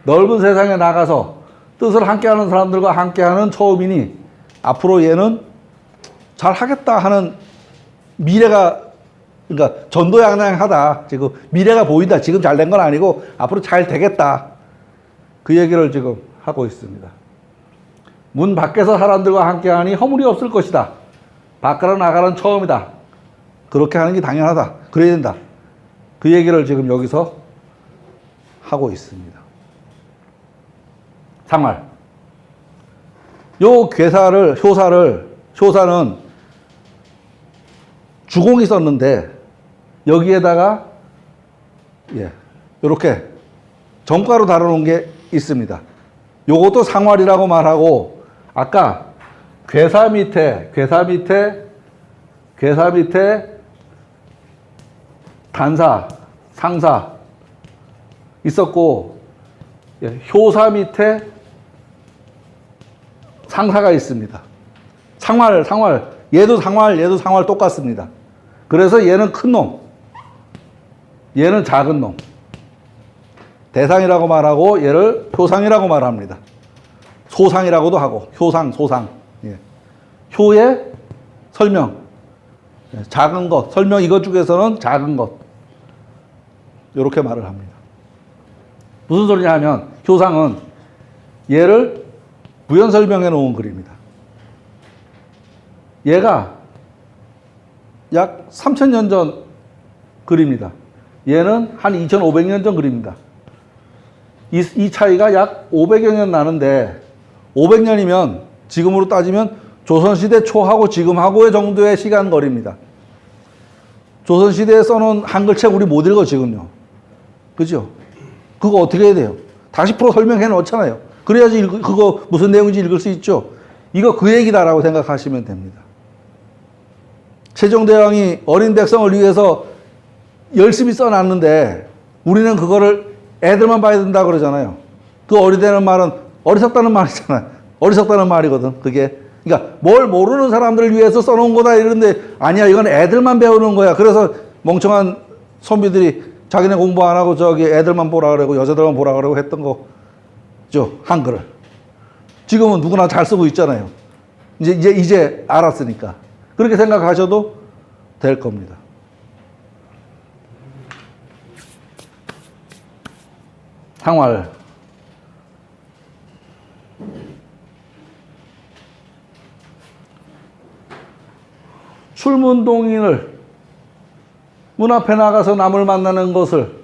넓은 세상에 나가서 뜻을 함께하는 사람들과 함께하는 처음이니 앞으로 얘는 잘 하겠다 하는 미래가, 그러니까 전도양양하다. 지금 미래가 보인다. 지금 잘 된 건 아니고 앞으로 잘 되겠다. 그 얘기를 지금 하고 있습니다. 문 밖에서 사람들과 함께하니 허물이 없을 것이다. 밖으로 나가는 처음이다. 그렇게 하는 게 당연하다. 그래야 된다. 그 얘기를 지금 여기서 하고 있습니다. 상말. 요 효사는 주공이 썼는데 여기에다가 이렇게 정가로 다뤄놓은 게 있습니다. 요것도 상활이라고 말하고 아까 괴사 밑에 단사, 상사 있었고 효사 밑에 상사가 있습니다. 상활 얘도 상활 똑같습니다. 그래서 얘는 큰 놈, 얘는 작은 놈. 대상이라고 말하고 얘를 효상이라고 말합니다. 소상이라고도 하고 효상, 소상. 효의 설명, 작은 것, 설명 이것 중에서는 작은 것. 이렇게 말을 합니다. 무슨 소리냐 하면 효상은 얘를 부연 설명해 놓은 글입니다. 얘가 약 3000년 전 글입니다. 얘는 한 2500년 전 글입니다. 이 차이가 약 500여 년 나는데 500년이면 지금으로 따지면 조선시대 초하고 지금하고의 정도의 시간 거리입니다. 조선시대에 써놓은 한글책 우리 못 읽어 지금요. 그죠? 그거 어떻게 해야 돼요? 다시 풀어 설명해 놓잖아요. 그래야지 그거 무슨 내용인지 읽을 수 있죠. 이거 그 얘기다라고 생각하시면 됩니다. 세종대왕이 어린 백성을 위해서 열심히 써놨는데 우리는 그거를 애들만 봐야 된다 그러잖아요. 그 어리다는 말은 어리석다는 말이잖아요. 어리석다는 말이거든, 그게. 그러니까 뭘 모르는 사람들을 위해서 써놓은 거다 이러는데 아니야, 이건 애들만 배우는 거야. 그래서 멍청한 선비들이 자기네 공부 안 하고 저기 애들만 보라 그러고 여자들만 보라 그러고 했던 거죠, 한글을. 지금은 누구나 잘 쓰고 있잖아요. 이제 알았으니까. 그렇게 생각하셔도 될 겁니다. 상활. 출문동인을 문 앞에 나가서 남을 만나는 것을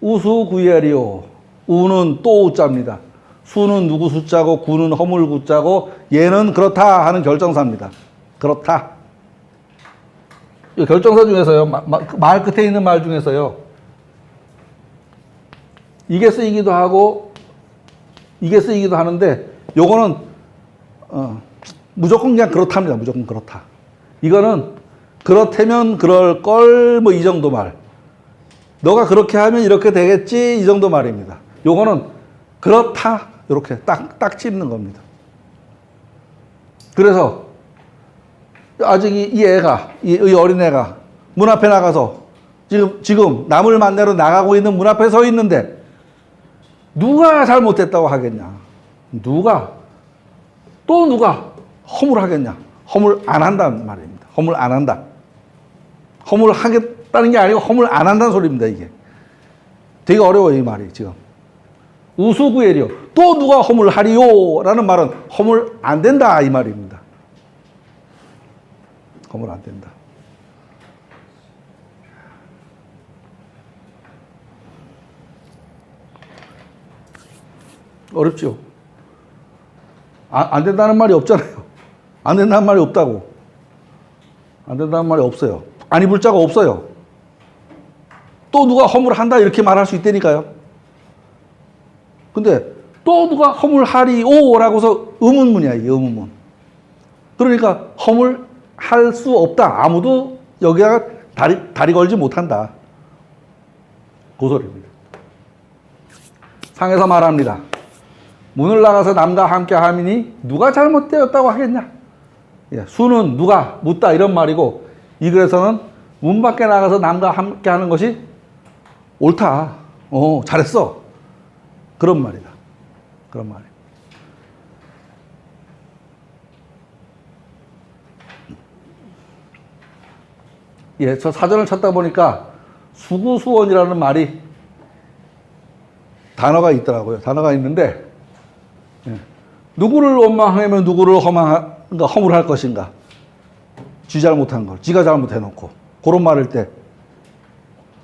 우수구예리오. 우는 또 우자입니다. 수는 누구 숫자고 구는 허물 구자고 얘는 그렇다 하는 결정사입니다. 그렇다. 이 결정사 중에서요. 말 끝에 있는 말 중에서요. 이게 쓰이기도 하고 이게 쓰이기도 하는데 요거는 무조건 그냥 그렇답니다. 무조건 그렇다. 이거는 그렇다면 그럴 걸 뭐 이 정도 말. 너가 그렇게 하면 이렇게 되겠지 이 정도 말입니다. 요거는 그렇다 이렇게 딱 찝는 겁니다. 그래서 아직 이 애가 이 어린애가 문 앞에 나가서 지금 남을 만나러 나가고 있는 문 앞에 서 있는데 누가 잘못했다고 하겠냐? 누가 허물하겠냐? 허물 안 한다는 말입니다. 허물 안 한다. 허물 하겠다는 게 아니고 허물 안 한다는 소리입니다, 이게. 되게 어려워요, 이 말이 지금. 우수구예리요. 또 누가 허물하리요? 라는 말은 허물 안 된다, 이 말입니다. 허물 안 된다. 어렵죠? 안 된다는 말이 없잖아요. 안 된다는 말이 없다고. 안 된다는 말이 없어요. 아니 불자가 없어요. 또 누가 허물한다 이렇게 말할 수 있다니까요. 근데 또 누가 허물하리오 라고서 의문문이야, 이게 의문문. 그러니까 허물할 수 없다. 아무도 여기다가 다리 걸지 못한다. 그 소리입니다. 상에서 말합니다. 문을 나가서 남과 함께 하미니 누가 잘못되었다고 하겠냐? 예, 수는 누가 묻다 이런 말이고 이 글에서는 문 밖에 나가서 남과 함께 하는 것이 옳다. 잘했어. 그런 말이다. 그런 말이에요. 예, 저 사전을 찾다 보니까 수구수원이라는 말이 단어가 있더라고요. 단어가 있는데 예, 누구를 원망하면 누구를 허물할 것인가? 지 잘못한 걸, 지가 잘못해놓고 그런 말일 때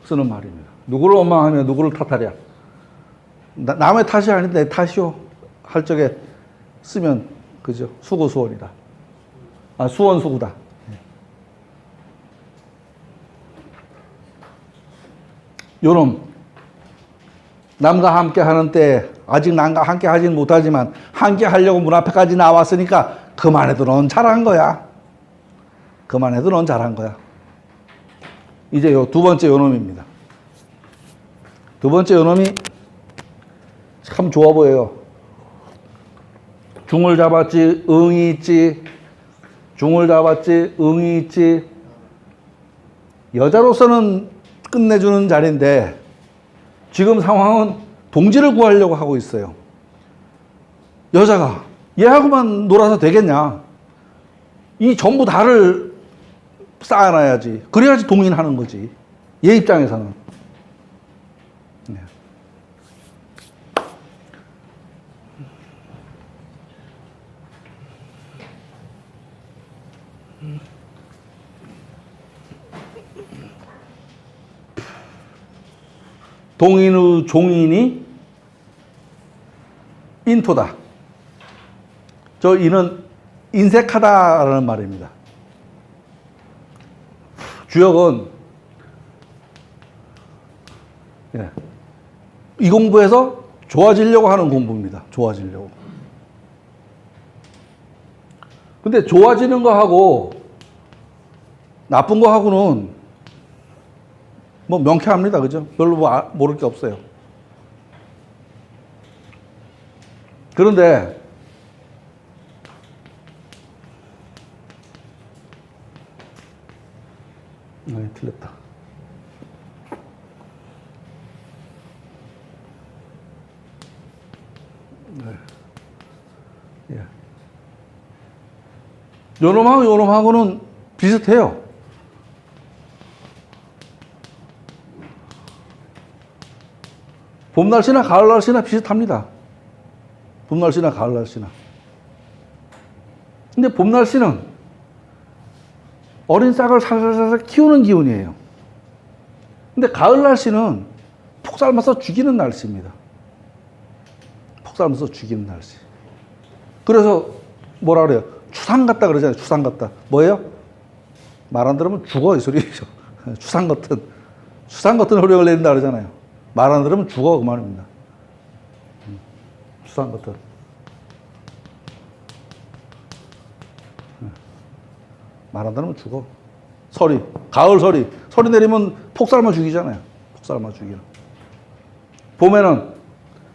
쓰는 말입니다. 누구를 원망하면 누구를 탓하랴? 남의 탓이 아닌데 내 탓이요 할 적에 쓰면 그죠? 수구수원이다. 수원수구다. 요놈 남과 함께 하는 때 아직 남과 함께 하진 못하지만 함께 하려고 문 앞에까지 나왔으니까 그만해도 넌 잘한 거야. 그만해도 넌 잘한 거야. 이제 요 두 번째 요놈입니다. 두 번째 요놈이 참 좋아 보여요. 중을 잡았지 응이 있지. 중을 잡았지 응이 있지. 여자로서는 끝내주는 자리인데 지금 상황은 동지를 구하려고 하고 있어요. 여자가 얘하고만 놀아서 되겠냐? 이 전부 다를 쌓아놔야지. 그래야지 동인하는 거지. 얘 입장에서는. 네. 동인의 종인이 인토다. 저 이는 인색하다라는 말입니다. 주역은 이 공부에서 좋아지려고 하는 공부입니다. 좋아지려고. 근데 좋아지는 거하고 나쁜 거하고는 뭐 명쾌합니다. 그죠? 별로 모를 게 없어요. 그런데 틀렸다. 예. 요놈하고 요놈하고는 비슷해요. 봄 날씨나 가을 날씨나 비슷합니다. 봄 날씨나 가을 날씨나. 근데 봄 날씨는 어린 싹을 살살살살 키우는 기운이에요. 근데 가을 날씨는 푹 삶아서 죽이는 날씨입니다. 푹 삶아서 죽이는 날씨. 그래서 뭐라 그래요? 추상 같다 그러잖아요. 추상 같다. 뭐예요? 말 안 들으면 죽어 이 소리죠. 추상 같은 효력을 내린다 그러잖아요. 말 안 들으면 죽어 그 말입니다. 추상 같은. 말 안 들으면 죽어. 서리, 가을 서리 내리면 폭 삶아 죽이잖아요. 폭 삶아 죽이는. 봄에는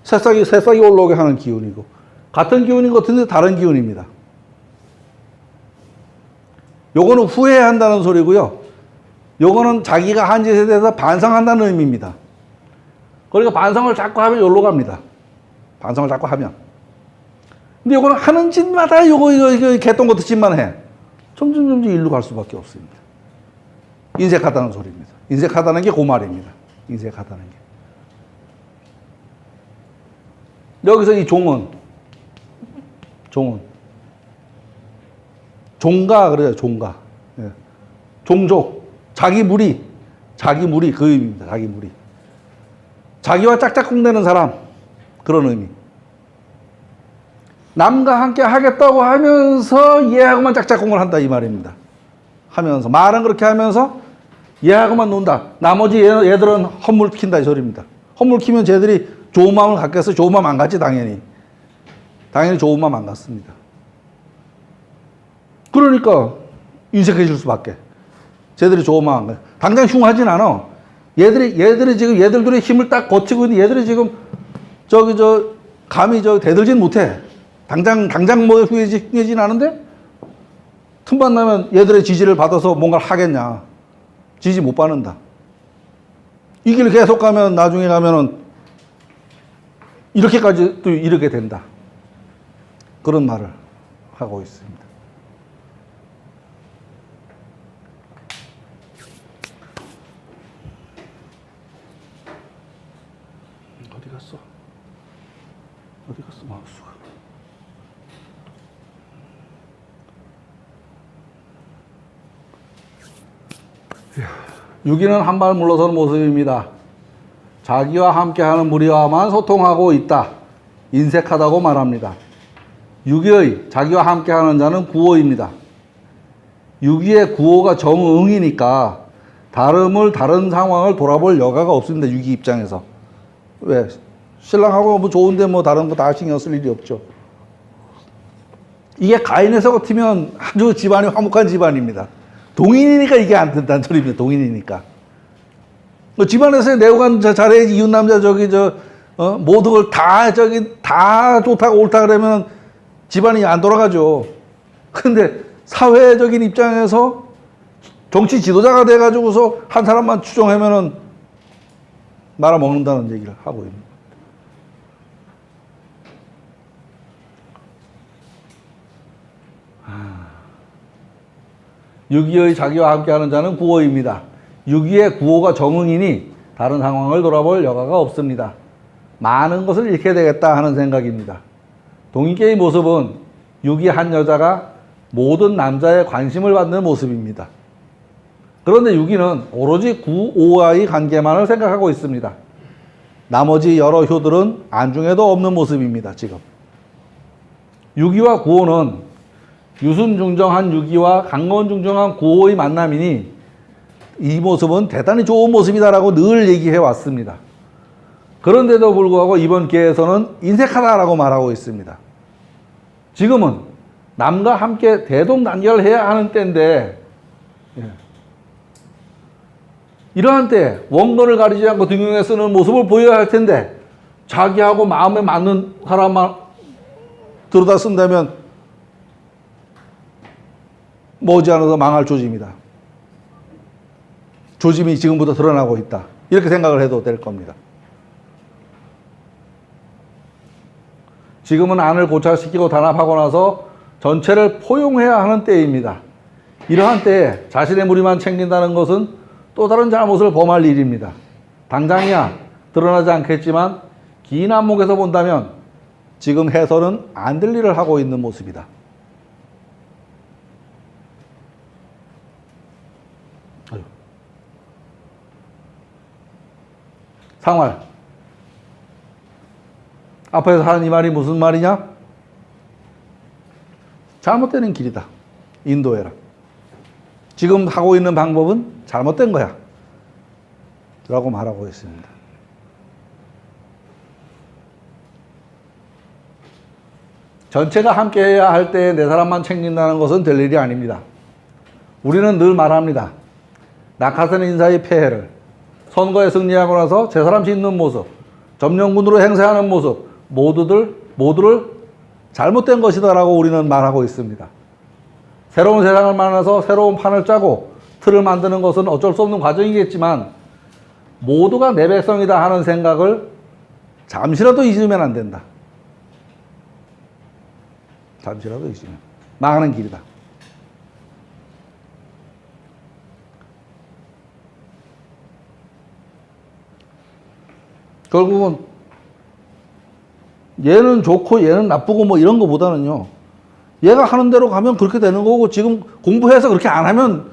새싹이 올라오게 하는 기운이고, 같은 기운인 것 같은데 다른 기운입니다. 요거는 후회해야 한다는 소리고요. 요거는 자기가 한 짓에 대해서 반성한다는 의미입니다. 그러니까 반성을 자꾸 하면 여기로 갑니다. 반성을 자꾸 하면. 근데 요거는 하는 짓마다 이거 개똥 같은 짓만 해. 점점 일로 갈 수밖에 없습니다. 인색하다는 소리입니다. 인색하다는 게 그 말입니다. 인색하다는 게. 여기서 이 종은 종가 그래요. 종가. 예. 종족, 자기 무리 그 의미입니다. 자기 무리. 자기와 짝짝꿍대는 사람, 그런 의미. 남과 함께 하겠다고 하면서 얘하고만 짝짝꿍을 한다 이 말입니다. 하면서 말은 그렇게 하면서 얘하고만 논다. 나머지 얘들은 헛물 킨다 이 소리입니다. 헛물 키면 쟤들이 좋은 마음을 갖겠어? 좋은 마음 안 갖지 당연히 좋은 마음 안 갖습니다. 그러니까 인색해질 수밖에. 쟤들이 좋은 마음 안 갖. 당장 흉하진 않아. 얘들이 지금 얘들들의 힘을 딱 거치고 있는 얘들이 지금 감히 대들진 못해. 당장 뭐 흉해지진 않은데 틈만 나면 얘들의 지지를 받아서 뭔가를 하겠냐. 지지 못 받는다. 이 길 계속 가면 나중에 가면은 이렇게까지 또 이르게 된다. 그런 말을 하고 있습니다. 어디 갔어 마우스가. 유기는 한 발 물러서는 모습입니다. 자기와 함께하는 무리와만 소통하고 있다. 인색하다고 말합니다. 유기의 자기와 함께하는 자는 구호입니다. 유기의 구호가 정응이니까 다른 상황을 돌아볼 여가가 없습니다. 유기 입장에서. 왜? 신랑하고 뭐 좋은데 뭐 다른 거 다 신경 쓸 일이 없죠. 이게 가인에서 같으면 아주 집안이 화목한 집안입니다. 동인이니까 이게 안 된다는 소리입니다. 동인이니까. 뭐 집안에서 내고간 잘해야지 이웃 남자 모든 걸 다 좋다고 옳다 그러면 집안이 안 돌아가죠. 근데 사회적인 입장에서 정치 지도자가 돼가지고서 한 사람만 추종하면은 말아먹는다는 얘기를 하고 있습니다. 유기의 자기와 함께하는 자는 구호입니다. 유기의 구호가 정응이니 다른 상황을 돌아볼 여가가 없습니다. 많은 것을 잃게 되겠다 하는 생각입니다. 동인계의 모습은 유기 한 여자가 모든 남자의 관심을 받는 모습입니다. 그런데 유기는 오로지 구오와의 관계만을 생각하고 있습니다. 나머지 여러 효들은 안중에도 없는 모습입니다. 지금 유기와 구호는 유순중정한 유기와 강건중정한 구호의 만남이니 이 모습은 대단히 좋은 모습이다라고 늘 얘기해 왔습니다. 그런데도 불구하고 이번 기회에서는 인색하다라고 말하고 있습니다. 지금은 남과 함께 대동단결해야 하는 때인데 이러한 때 원건을 가리지 않고 등용해 쓰는 모습을 보여야 할 텐데 자기하고 마음에 맞는 사람만 들여다 쓴다면 머지않아서 망할 조짐이다. 조짐이 지금부터 드러나고 있다. 이렇게 생각을 해도 될 겁니다. 지금은 안을 고착시키고 단합하고 나서 전체를 포용해야 하는 때입니다. 이러한 때에 자신의 무리만 챙긴다는 것은 또 다른 잘못을 범할 일입니다. 당장이야 드러나지 않겠지만 긴 안목에서 본다면 지금 해서는 안 될 일을 하고 있는 모습이다. 상활. 앞에서 하는 이 말이 무슨 말이냐? 잘못되는 길이다. 인도해라. 지금 하고 있는 방법은 잘못된 거야. 라고 말하고 있습니다. 전체가 함께해야 할 때 네 사람만 챙긴다는 것은 될 일이 아닙니다. 우리는 늘 말합니다. 낙하산 인사의 폐해를, 선거에 승리하고 나서 제 사람 짓는 모습, 점령군으로 행세하는 모습, 모두를 잘못된 것이다라고 우리는 말하고 있습니다. 새로운 세상을 만나서 새로운 판을 짜고 틀을 만드는 것은 어쩔 수 없는 과정이겠지만 모두가 내 백성이다 하는 생각을 잠시라도 잊으면 안 된다. 잠시라도 잊으면 망하는 길이다. 결국은 얘는 좋고 얘는 나쁘고 뭐 이런 거보다는요, 얘가 하는 대로 가면 그렇게 되는 거고, 지금 공부해서 그렇게 안 하면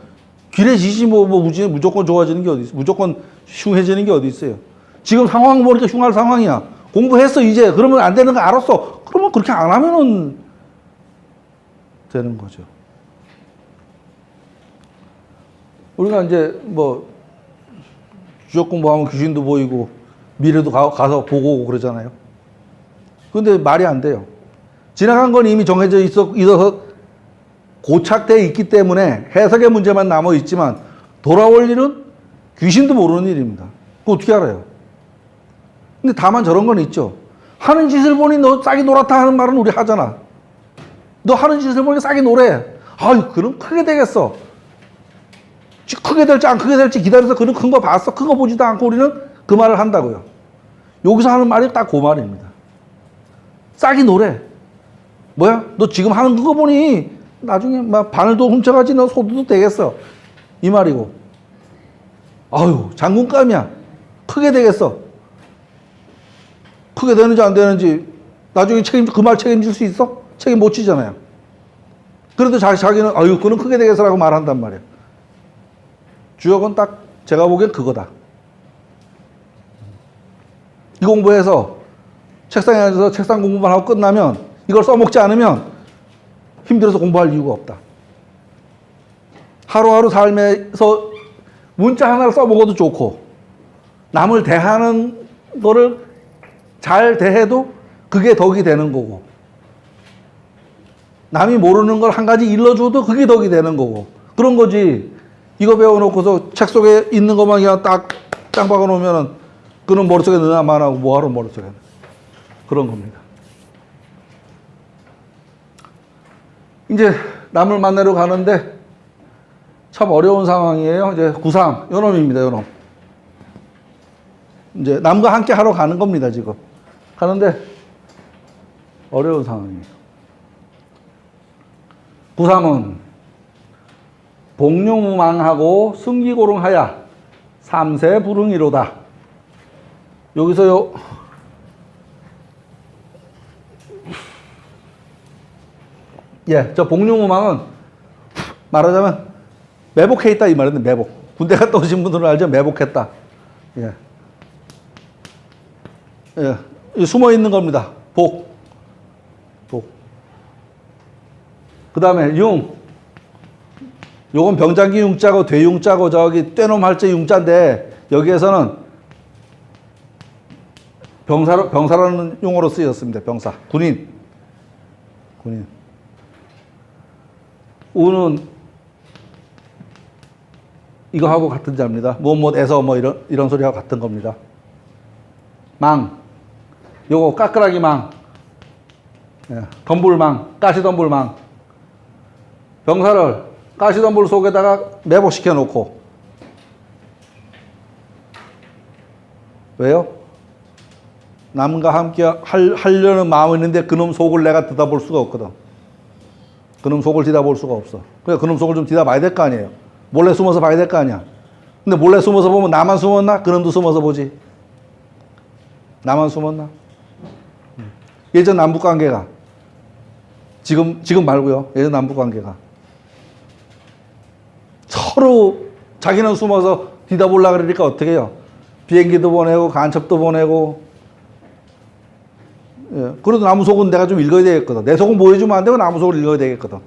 길해지지 무조건 좋아지는 게 어디 있어요. 무조건 흉해지는 게 어디 있어요. 지금 상황 보니까 흉할 상황이야. 공부했어 이제. 그러면 안 되는 거 알았어. 그러면 그렇게 안 하면은 되는 거죠. 우리가 이제 뭐 주역 공부하면 귀신도 보이고 미래도 가서 보고 오고 그러잖아요. 근데 말이 안 돼요. 지나간 건 이미 정해져 있어서 고착되어 있기 때문에 해석의 문제만 남아 있지만 돌아올 일은 귀신도 모르는 일입니다. 그거 어떻게 알아요? 근데 다만 저런 건 있죠. 하는 짓을 보니 너 싹이 놀았다 하는 말은 우리 하잖아. 너 하는 짓을 보니 싹이 노래. 아유, 그럼 크게 되겠어. 크게 될지 안 크게 될지 기다려서 그런 큰 거 봤어. 큰 거 보지도 않고 우리는 그 말을 한다고요. 여기서 하는 말이 딱 그 말입니다. 싹이 노래. 뭐야? 너 지금 하는 그거 보니 나중에 막 바늘도 훔쳐가지 너 소두도 되겠어. 이 말이고. 아유, 장군감이야. 크게 되겠어. 크게 되는지 안 되는지 나중에 그 말 책임질 수 있어? 책임 못 지잖아요. 그래도 자기는 아유, 그건 크게 되겠어라고 말한단 말이에요. 주역은 딱 제가 보기엔 그거다. 이 공부해서 책상에 앉아서 책상 공부만 하고 끝나면 이걸 써먹지 않으면 힘들어서 공부할 이유가 없다. 하루하루 삶에서 문자 하나를 써먹어도 좋고 남을 대하는 거를 잘 대해도 그게 덕이 되는 거고 남이 모르는 걸 한 가지 일러줘도 그게 덕이 되는 거고 그런 거지. 이거 배워놓고서 책 속에 있는 것만 그냥 딱 짱 박아놓으면은 그는 머릿속에 넣어만 하고 뭐하러 머릿속에 그런 겁니다. 이제 남을 만나러 가는데 참 어려운 상황이에요. 이제 구3 요놈입니다. 요놈. 이제 남과 함께 하러 가는 겁니다. 지금 가는데 어려운 상황이에요. 구3은 복룡무망하고 승기고릉하야 삼세 불응이로다. 여기서요, 예, 저 복룡무망은 말하자면 매복해 있다 이 말인데, 매복. 군대 갔다 오신 분들은 알죠? 매복했다. 예. 예. 숨어 있는 겁니다. 복. 그 다음에 융. 요건 병장기 융자고 대융자고 저기 떼놈 할제 융자인데 여기에서는 병사라는 용어로 쓰였습니다. 병사. 군인. 우는 이거하고 같은 자입니다. 뭐에서 뭐 이런 소리하고 같은 겁니다. 망. 요거 까끌하기 망. 예, 덤불망, 가시덤불망. 병사를 가시덤불 속에다가 매복시켜 놓고. 왜요? 남과 함께 하려는 마음이 있는데 그놈 속을 내가 들여다볼 수가 없거든. 그놈 속을 들여다볼 수가 없어. 그래, 그놈 속을 좀 들여다봐야 될 거 아니에요. 몰래 숨어서 봐야 될 거 아니야. 근데 몰래 숨어서 보면 나만 숨었나? 그놈도 숨어서 보지. 나만 숨었나? 예전 남북관계가 지금 말고요. 예전 남북관계가 서로 자기는 숨어서 뒤다보려고 그러니까 어떻게 해요? 비행기도 보내고 간첩도 보내고. 예, 그래도 나무 속은 내가 좀 읽어야 되겠거든. 내 속은 보여주면 안 되고 나무 속을 읽어야 되겠거든.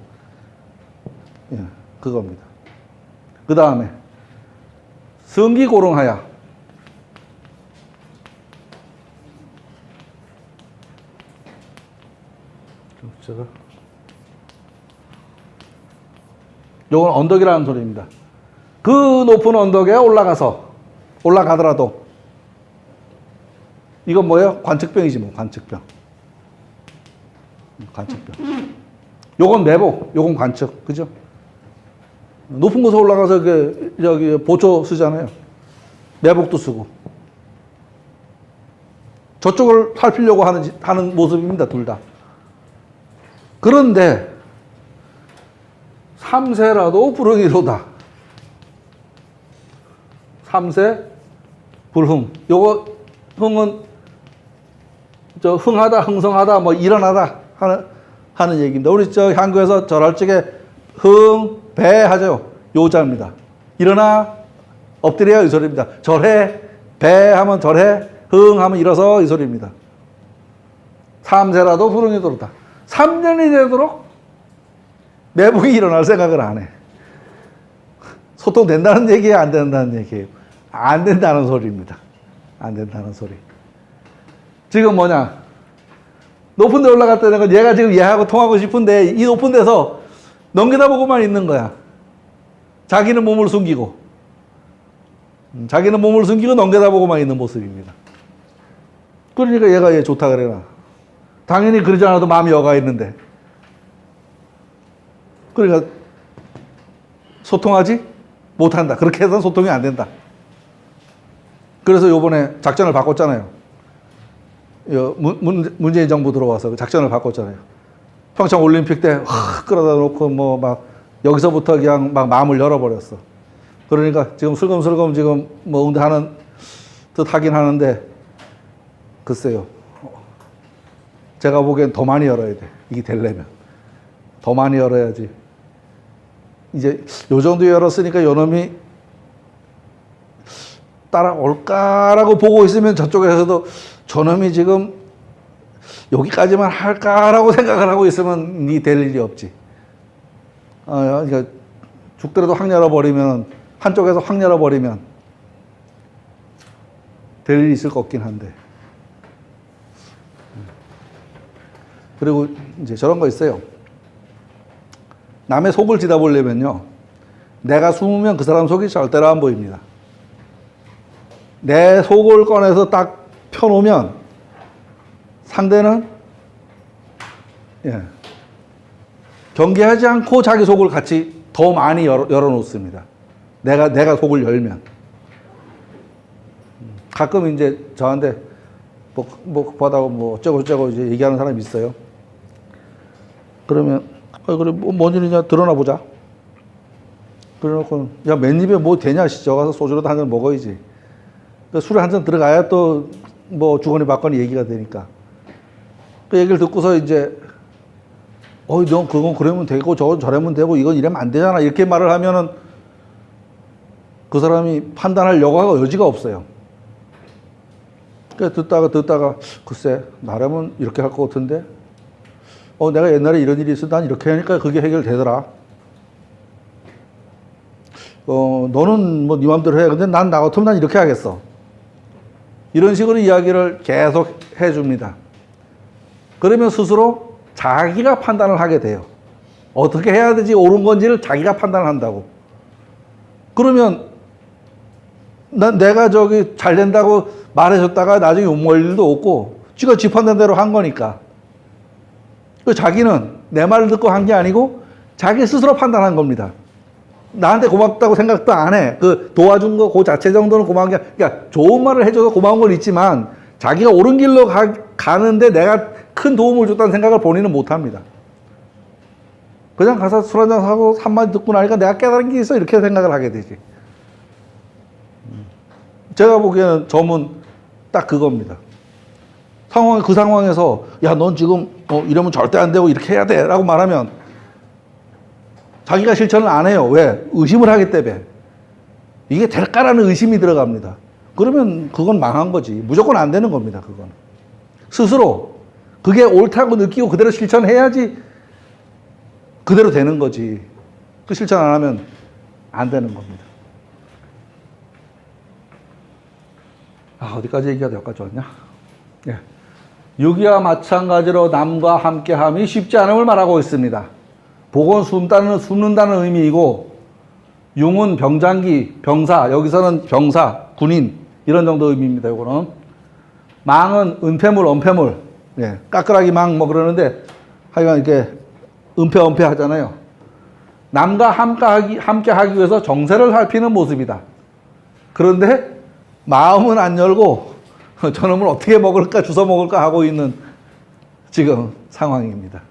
예, 그겁니다. 그 다음에 성기고릉하야. 제가 요건 언덕이라는 소리입니다. 그 높은 언덕에 올라가더라도 이건 뭐예요? 관측병이지 뭐. 관측병. 요건 매복, 요건 관측. 그죠? 높은 곳에 올라가서 저기 보초 쓰잖아요. 매복도 쓰고. 저쪽을 살피려고 하는 모습입니다. 둘 다. 그런데 3세라도 불흥이로다. 3세 불흥. 요거 흥은 흥하다, 흥성하다, 뭐 일어나다 하는 얘기입니다. 우리 한국에서 절할 적에 흥, 배 하죠. 요자입니다. 일어나, 엎드려 이 소리입니다. 절해, 배 하면 절해, 흥 하면 일어서 이 소리입니다. 3세라도 불흥이로다. 3년이 되도록 매복이 일어날 생각을 안 해. 소통된다는 얘기예요? 안 된다는 얘기예요? 안 된다는 소리입니다. 안 된다는 소리. 지금 뭐냐? 높은 데 올라갔다는 건 얘가 지금 얘하고 통하고 싶은데 이 높은 데서 넘겨다보고만 있는 거야. 자기는 몸을 숨기고. 자기는 몸을 숨기고 넘겨다보고만 있는 모습입니다. 그러니까 얘가 얘 좋다 그래라. 당연히 그러지 않아도 마음이 여가 있는데. 그러니까 소통하지 못한다. 그렇게 해서 소통이 안 된다. 그래서 요번에 작전을 바꿨잖아요. 문재인 정부 들어와서 작전을 바꿨잖아요. 평창 올림픽 때 끌어다 놓고 뭐 막 여기서부터 그냥 막 마음을 열어버렸어. 그러니까 지금 슬금슬금 지금 뭐 응대하는 듯 하긴 하는데 글쎄요. 제가 보기엔 더 많이 열어야 돼. 이게 되려면. 더 많이 열어야지. 이제 요 정도 열었으니까 요놈이 따라올까라고 보고 있으면 저쪽에서도 저놈이 지금 여기까지만 할까라고 생각을 하고 있으면 니 될 일이 없지. 그러니까 죽더라도 확 열어버리면, 한쪽에서 확 열어버리면 될 일이 있을 것 같긴 한데. 그리고 이제 저런 거 있어요. 남의 속을 들여다보려면요, 내가 숨으면 그 사람 속이 절대로 안 보입니다. 내 속을 꺼내서 딱 펴놓으면 상대는 경계하지 않고 자기 속을 같이 더 많이 열어놓습니다. 내가 속을 열면. 가끔 이제 저한테 뭐 받아고 뭐 어쩌고 이제 얘기하는 사람이 있어요. 그러면 그래 뭔 일이냐 드러나 보자. 그래놓고 야 맨입에 뭐 되냐 저 가서 소주라도 한 잔 먹어야지. 술에 한 잔 들어가야 또 뭐 주거니 받거니 얘기가 되니까. 그 얘기를 듣고서 이제 넌 그건 그러면 되고 저건 저러면 되고 이건 이러면 안 되잖아 이렇게 말을 하면은 그 사람이 판단할 여지가 없어요. 그러니까 듣다가 글쎄 나라면 이렇게 할 것 같은데 내가 옛날에 이런 일이 있어 난 이렇게 하니까 그게 해결되더라. 너는 뭐 네 맘대로 해. 근데 난 나 같으면 난 이렇게 하겠어. 이런 식으로 이야기를 계속 해줍니다. 그러면 스스로 자기가 판단을 하게 돼요. 어떻게 해야 되지 옳은 건지를 자기가 판단을 한다고. 그러면 내가 저기 잘 된다고 말해줬다가 나중에 욕먹을 일도 없고 지가 지 판단대로 한 거니까. 그 자기는 내 말을 듣고 한 게 아니고 자기 스스로 판단한 겁니다. 나한테 고맙다고 생각도 안 해. 그 도와준 거 그 자체 정도는 고마운 게, 그러니까 좋은 말을 해줘서 고마운 건 있지만 자기가 옳은 길로 가는데 내가 큰 도움을 줬다는 생각을 본인은 못 합니다. 그냥 가서 술 한잔 사고 한마디 듣고 나니까 내가 깨달은 게 있어 이렇게 생각을 하게 되지. 제가 보기에는 점은 딱 그겁니다. 그 상황에서 야, 넌 지금 이러면 절대 안 되고 이렇게 해야 돼 라고 말하면 자기가 실천을 안 해요. 왜? 의심을 하기 때문에. 이게 될까라는 의심이 들어갑니다. 그러면 그건 망한 거지. 무조건 안 되는 겁니다. 그건 스스로 그게 옳다고 느끼고 그대로 실천해야지 그대로 되는 거지. 그 실천 안 하면 안 되는 겁니다. 어디까지 얘기가 여기까지 왔냐? 예. 유기와 마찬가지로 남과 함께함이 쉽지 않음을 말하고 있습니다. 복은 숨는다는 의미이고, 융은 병장기, 병사, 여기서는 병사, 군인 이런 정도 의미입니다. 요거는 망은 은폐물, 엄폐물, 예, 까끌하기 망 뭐 그러는데 하여간 이렇게 은폐 하잖아요. 남과 함께 하기 위해서 정세를 살피는 모습이다. 그런데 마음은 안 열고 저놈을 어떻게 먹을까 주워 먹을까 하고 있는 지금 상황입니다.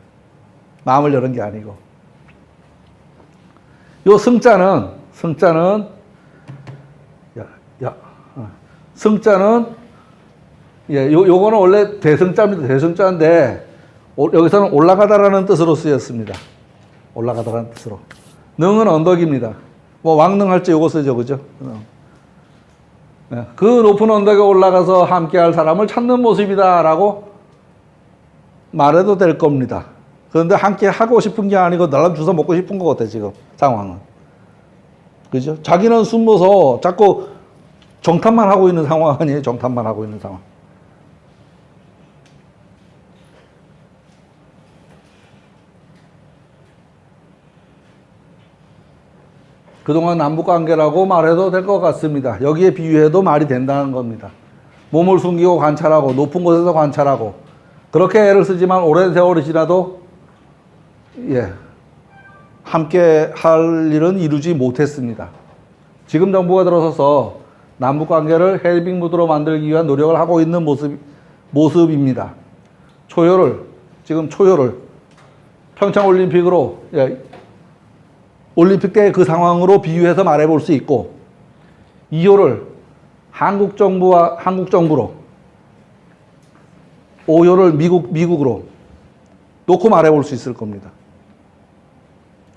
마음을 여는 게 아니고. 요 승자는 요거는 원래 대승자입니다. 대승자인데 여기서는 올라가다라는 뜻으로 쓰였습니다. 올라가다라는 뜻으로. 능은 언덕입니다. 뭐 왕능할 때 요거 쓰죠, 그죠? 그 높은 언덕에 올라가서 함께할 사람을 찾는 모습이다라고 말해도 될 겁니다. 그런데 함께 하고 싶은 게 아니고 나름 주워 먹고 싶은 것 같아, 지금 상황은. 그죠? 자기는 숨어서 자꾸 정탐만 하고 있는 상황 아니에요? 정탐만 하고 있는 상황. 그동안 남북관계라고 말해도 될 것 같습니다. 여기에 비유해도 말이 된다는 겁니다. 몸을 숨기고 관찰하고 높은 곳에서 관찰하고 그렇게 애를 쓰지만 오랜 세월이 지나도 함께 할 일은 이루지 못했습니다. 지금 정부가 들어서서 남북관계를 헬빙 무드로 만들기 위한 노력을 하고 있는 모습입니다. 지금 초효를 평창올림픽으로 올림픽 때 그 상황으로 비유해서 말해볼 수 있고 2효를 한국 정부로 5효를 미국으로 놓고 말해볼 수 있을 겁니다.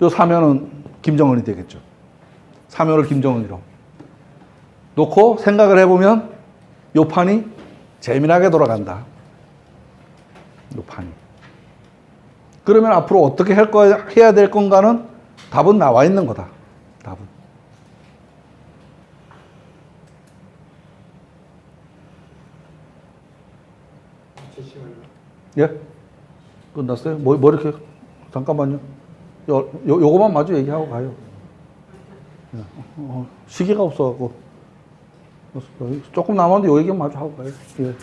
요 3효는 김정은이 되겠죠. 3효를 김정은이로 놓고 생각을 해보면 요 판이 재미나게 돌아간다. 요 판이. 그러면 앞으로 어떻게 해야 될 건가는 답은 나와 있는 거다. 답은. 예? 끝났어요? 뭐 이렇게 잠깐만요. 요거만 마저 얘기하고 가요. 시기가 없어갖고 조금 남았는데 요 얘기만 마저 하고 가요. 예.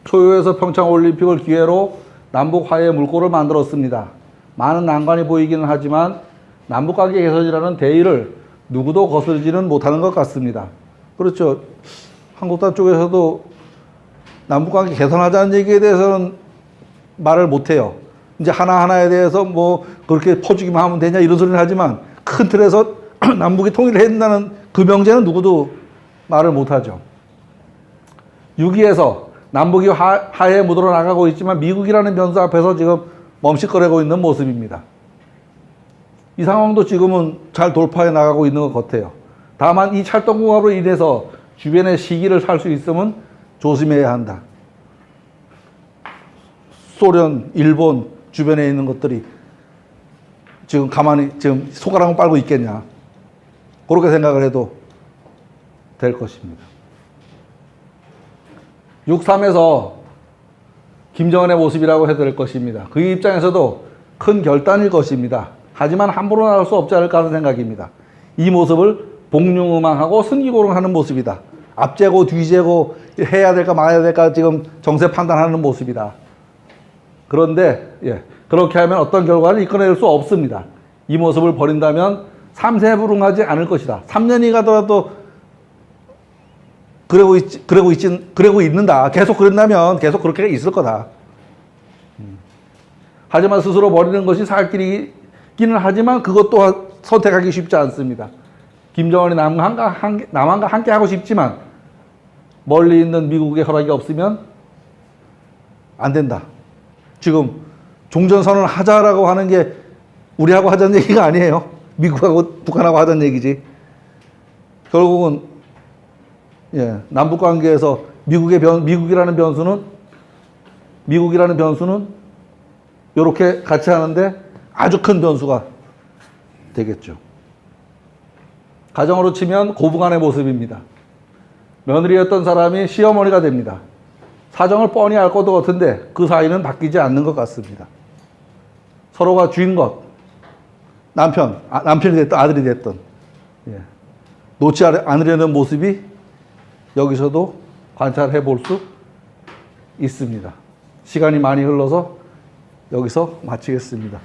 초유에서 평창올림픽을 기회로 남북 화해의 물꼬를 만들었습니다. 많은 난관이 보이기는 하지만 남북관계 개선이라는 대의를 누구도 거스르지는 못하는 것 같습니다. 그렇죠. 한국당 쪽에서도 남북관계 개선하자는 얘기에 대해서는 말을 못해요. 이제 하나하나에 대해서 뭐 그렇게 퍼주기만 하면 되냐 이런 소리를 하지만 큰 틀에서 남북이 통일을 해야 된다는 그 명제는 누구도 말을 못하죠. 6.25에서 남북이 화해의 무도로 나가고 있지만 미국이라는 변수 앞에서 지금 멈칫거리고 있는 모습입니다. 이 상황도 지금은 잘 돌파해 나가고 있는 것 같아요. 다만 이 찰떡궁합으로 인해서 주변의 시기를 살 수 있으면 조심해야 한다. 소련, 일본 주변에 있는 것들이 지금 가만히 지금 손가락을 빨고 있겠냐. 그렇게 생각을 해도 될 것입니다. 6.3에서 김정은의 모습이라고 해도 될 것입니다. 그 입장에서도 큰 결단일 것입니다. 하지만 함부로 나갈 수 없지 않을까 하는 생각입니다. 이 모습을 복룡음항하고 승기고릉하는 모습이다. 앞재고 뒤재고 해야 될까 말아야 될까 지금 정세 판단하는 모습이다. 그런데 그렇게 하면 어떤 결과를 이끌어낼 수 없습니다. 이 모습을 버린다면 3세 불응하지 않을 것이다. 3년이 가더라도 그러고 있는다. 계속 그런다면 계속 그렇게 있을 거다. 하지만 스스로 버리는 것이 살 길이기는 하지만 그것 또한 선택하기 쉽지 않습니다. 김정은이 남한과 함께 하고 싶지만 멀리 있는 미국의 허락이 없으면 안 된다. 지금 종전선언을 하자라고 하는 게 우리하고 하자는 얘기가 아니에요. 미국하고 북한하고 하자는 얘기지. 결국은 남북 관계에서 미국이라는 변수는 이렇게 같이 하는데 아주 큰 변수가 되겠죠. 가정으로 치면 고부간의 모습입니다. 며느리였던 사람이 시어머니가 됩니다. 사정을 뻔히 알 것도 같은데 그 사이는 바뀌지 않는 것 같습니다. 서로가 쥔 것, 남편이 됐든 아들이 됐든 놓지 않으려는 모습이 여기서도 관찰해 볼 수 있습니다. 시간이 많이 흘러서 여기서 마치겠습니다.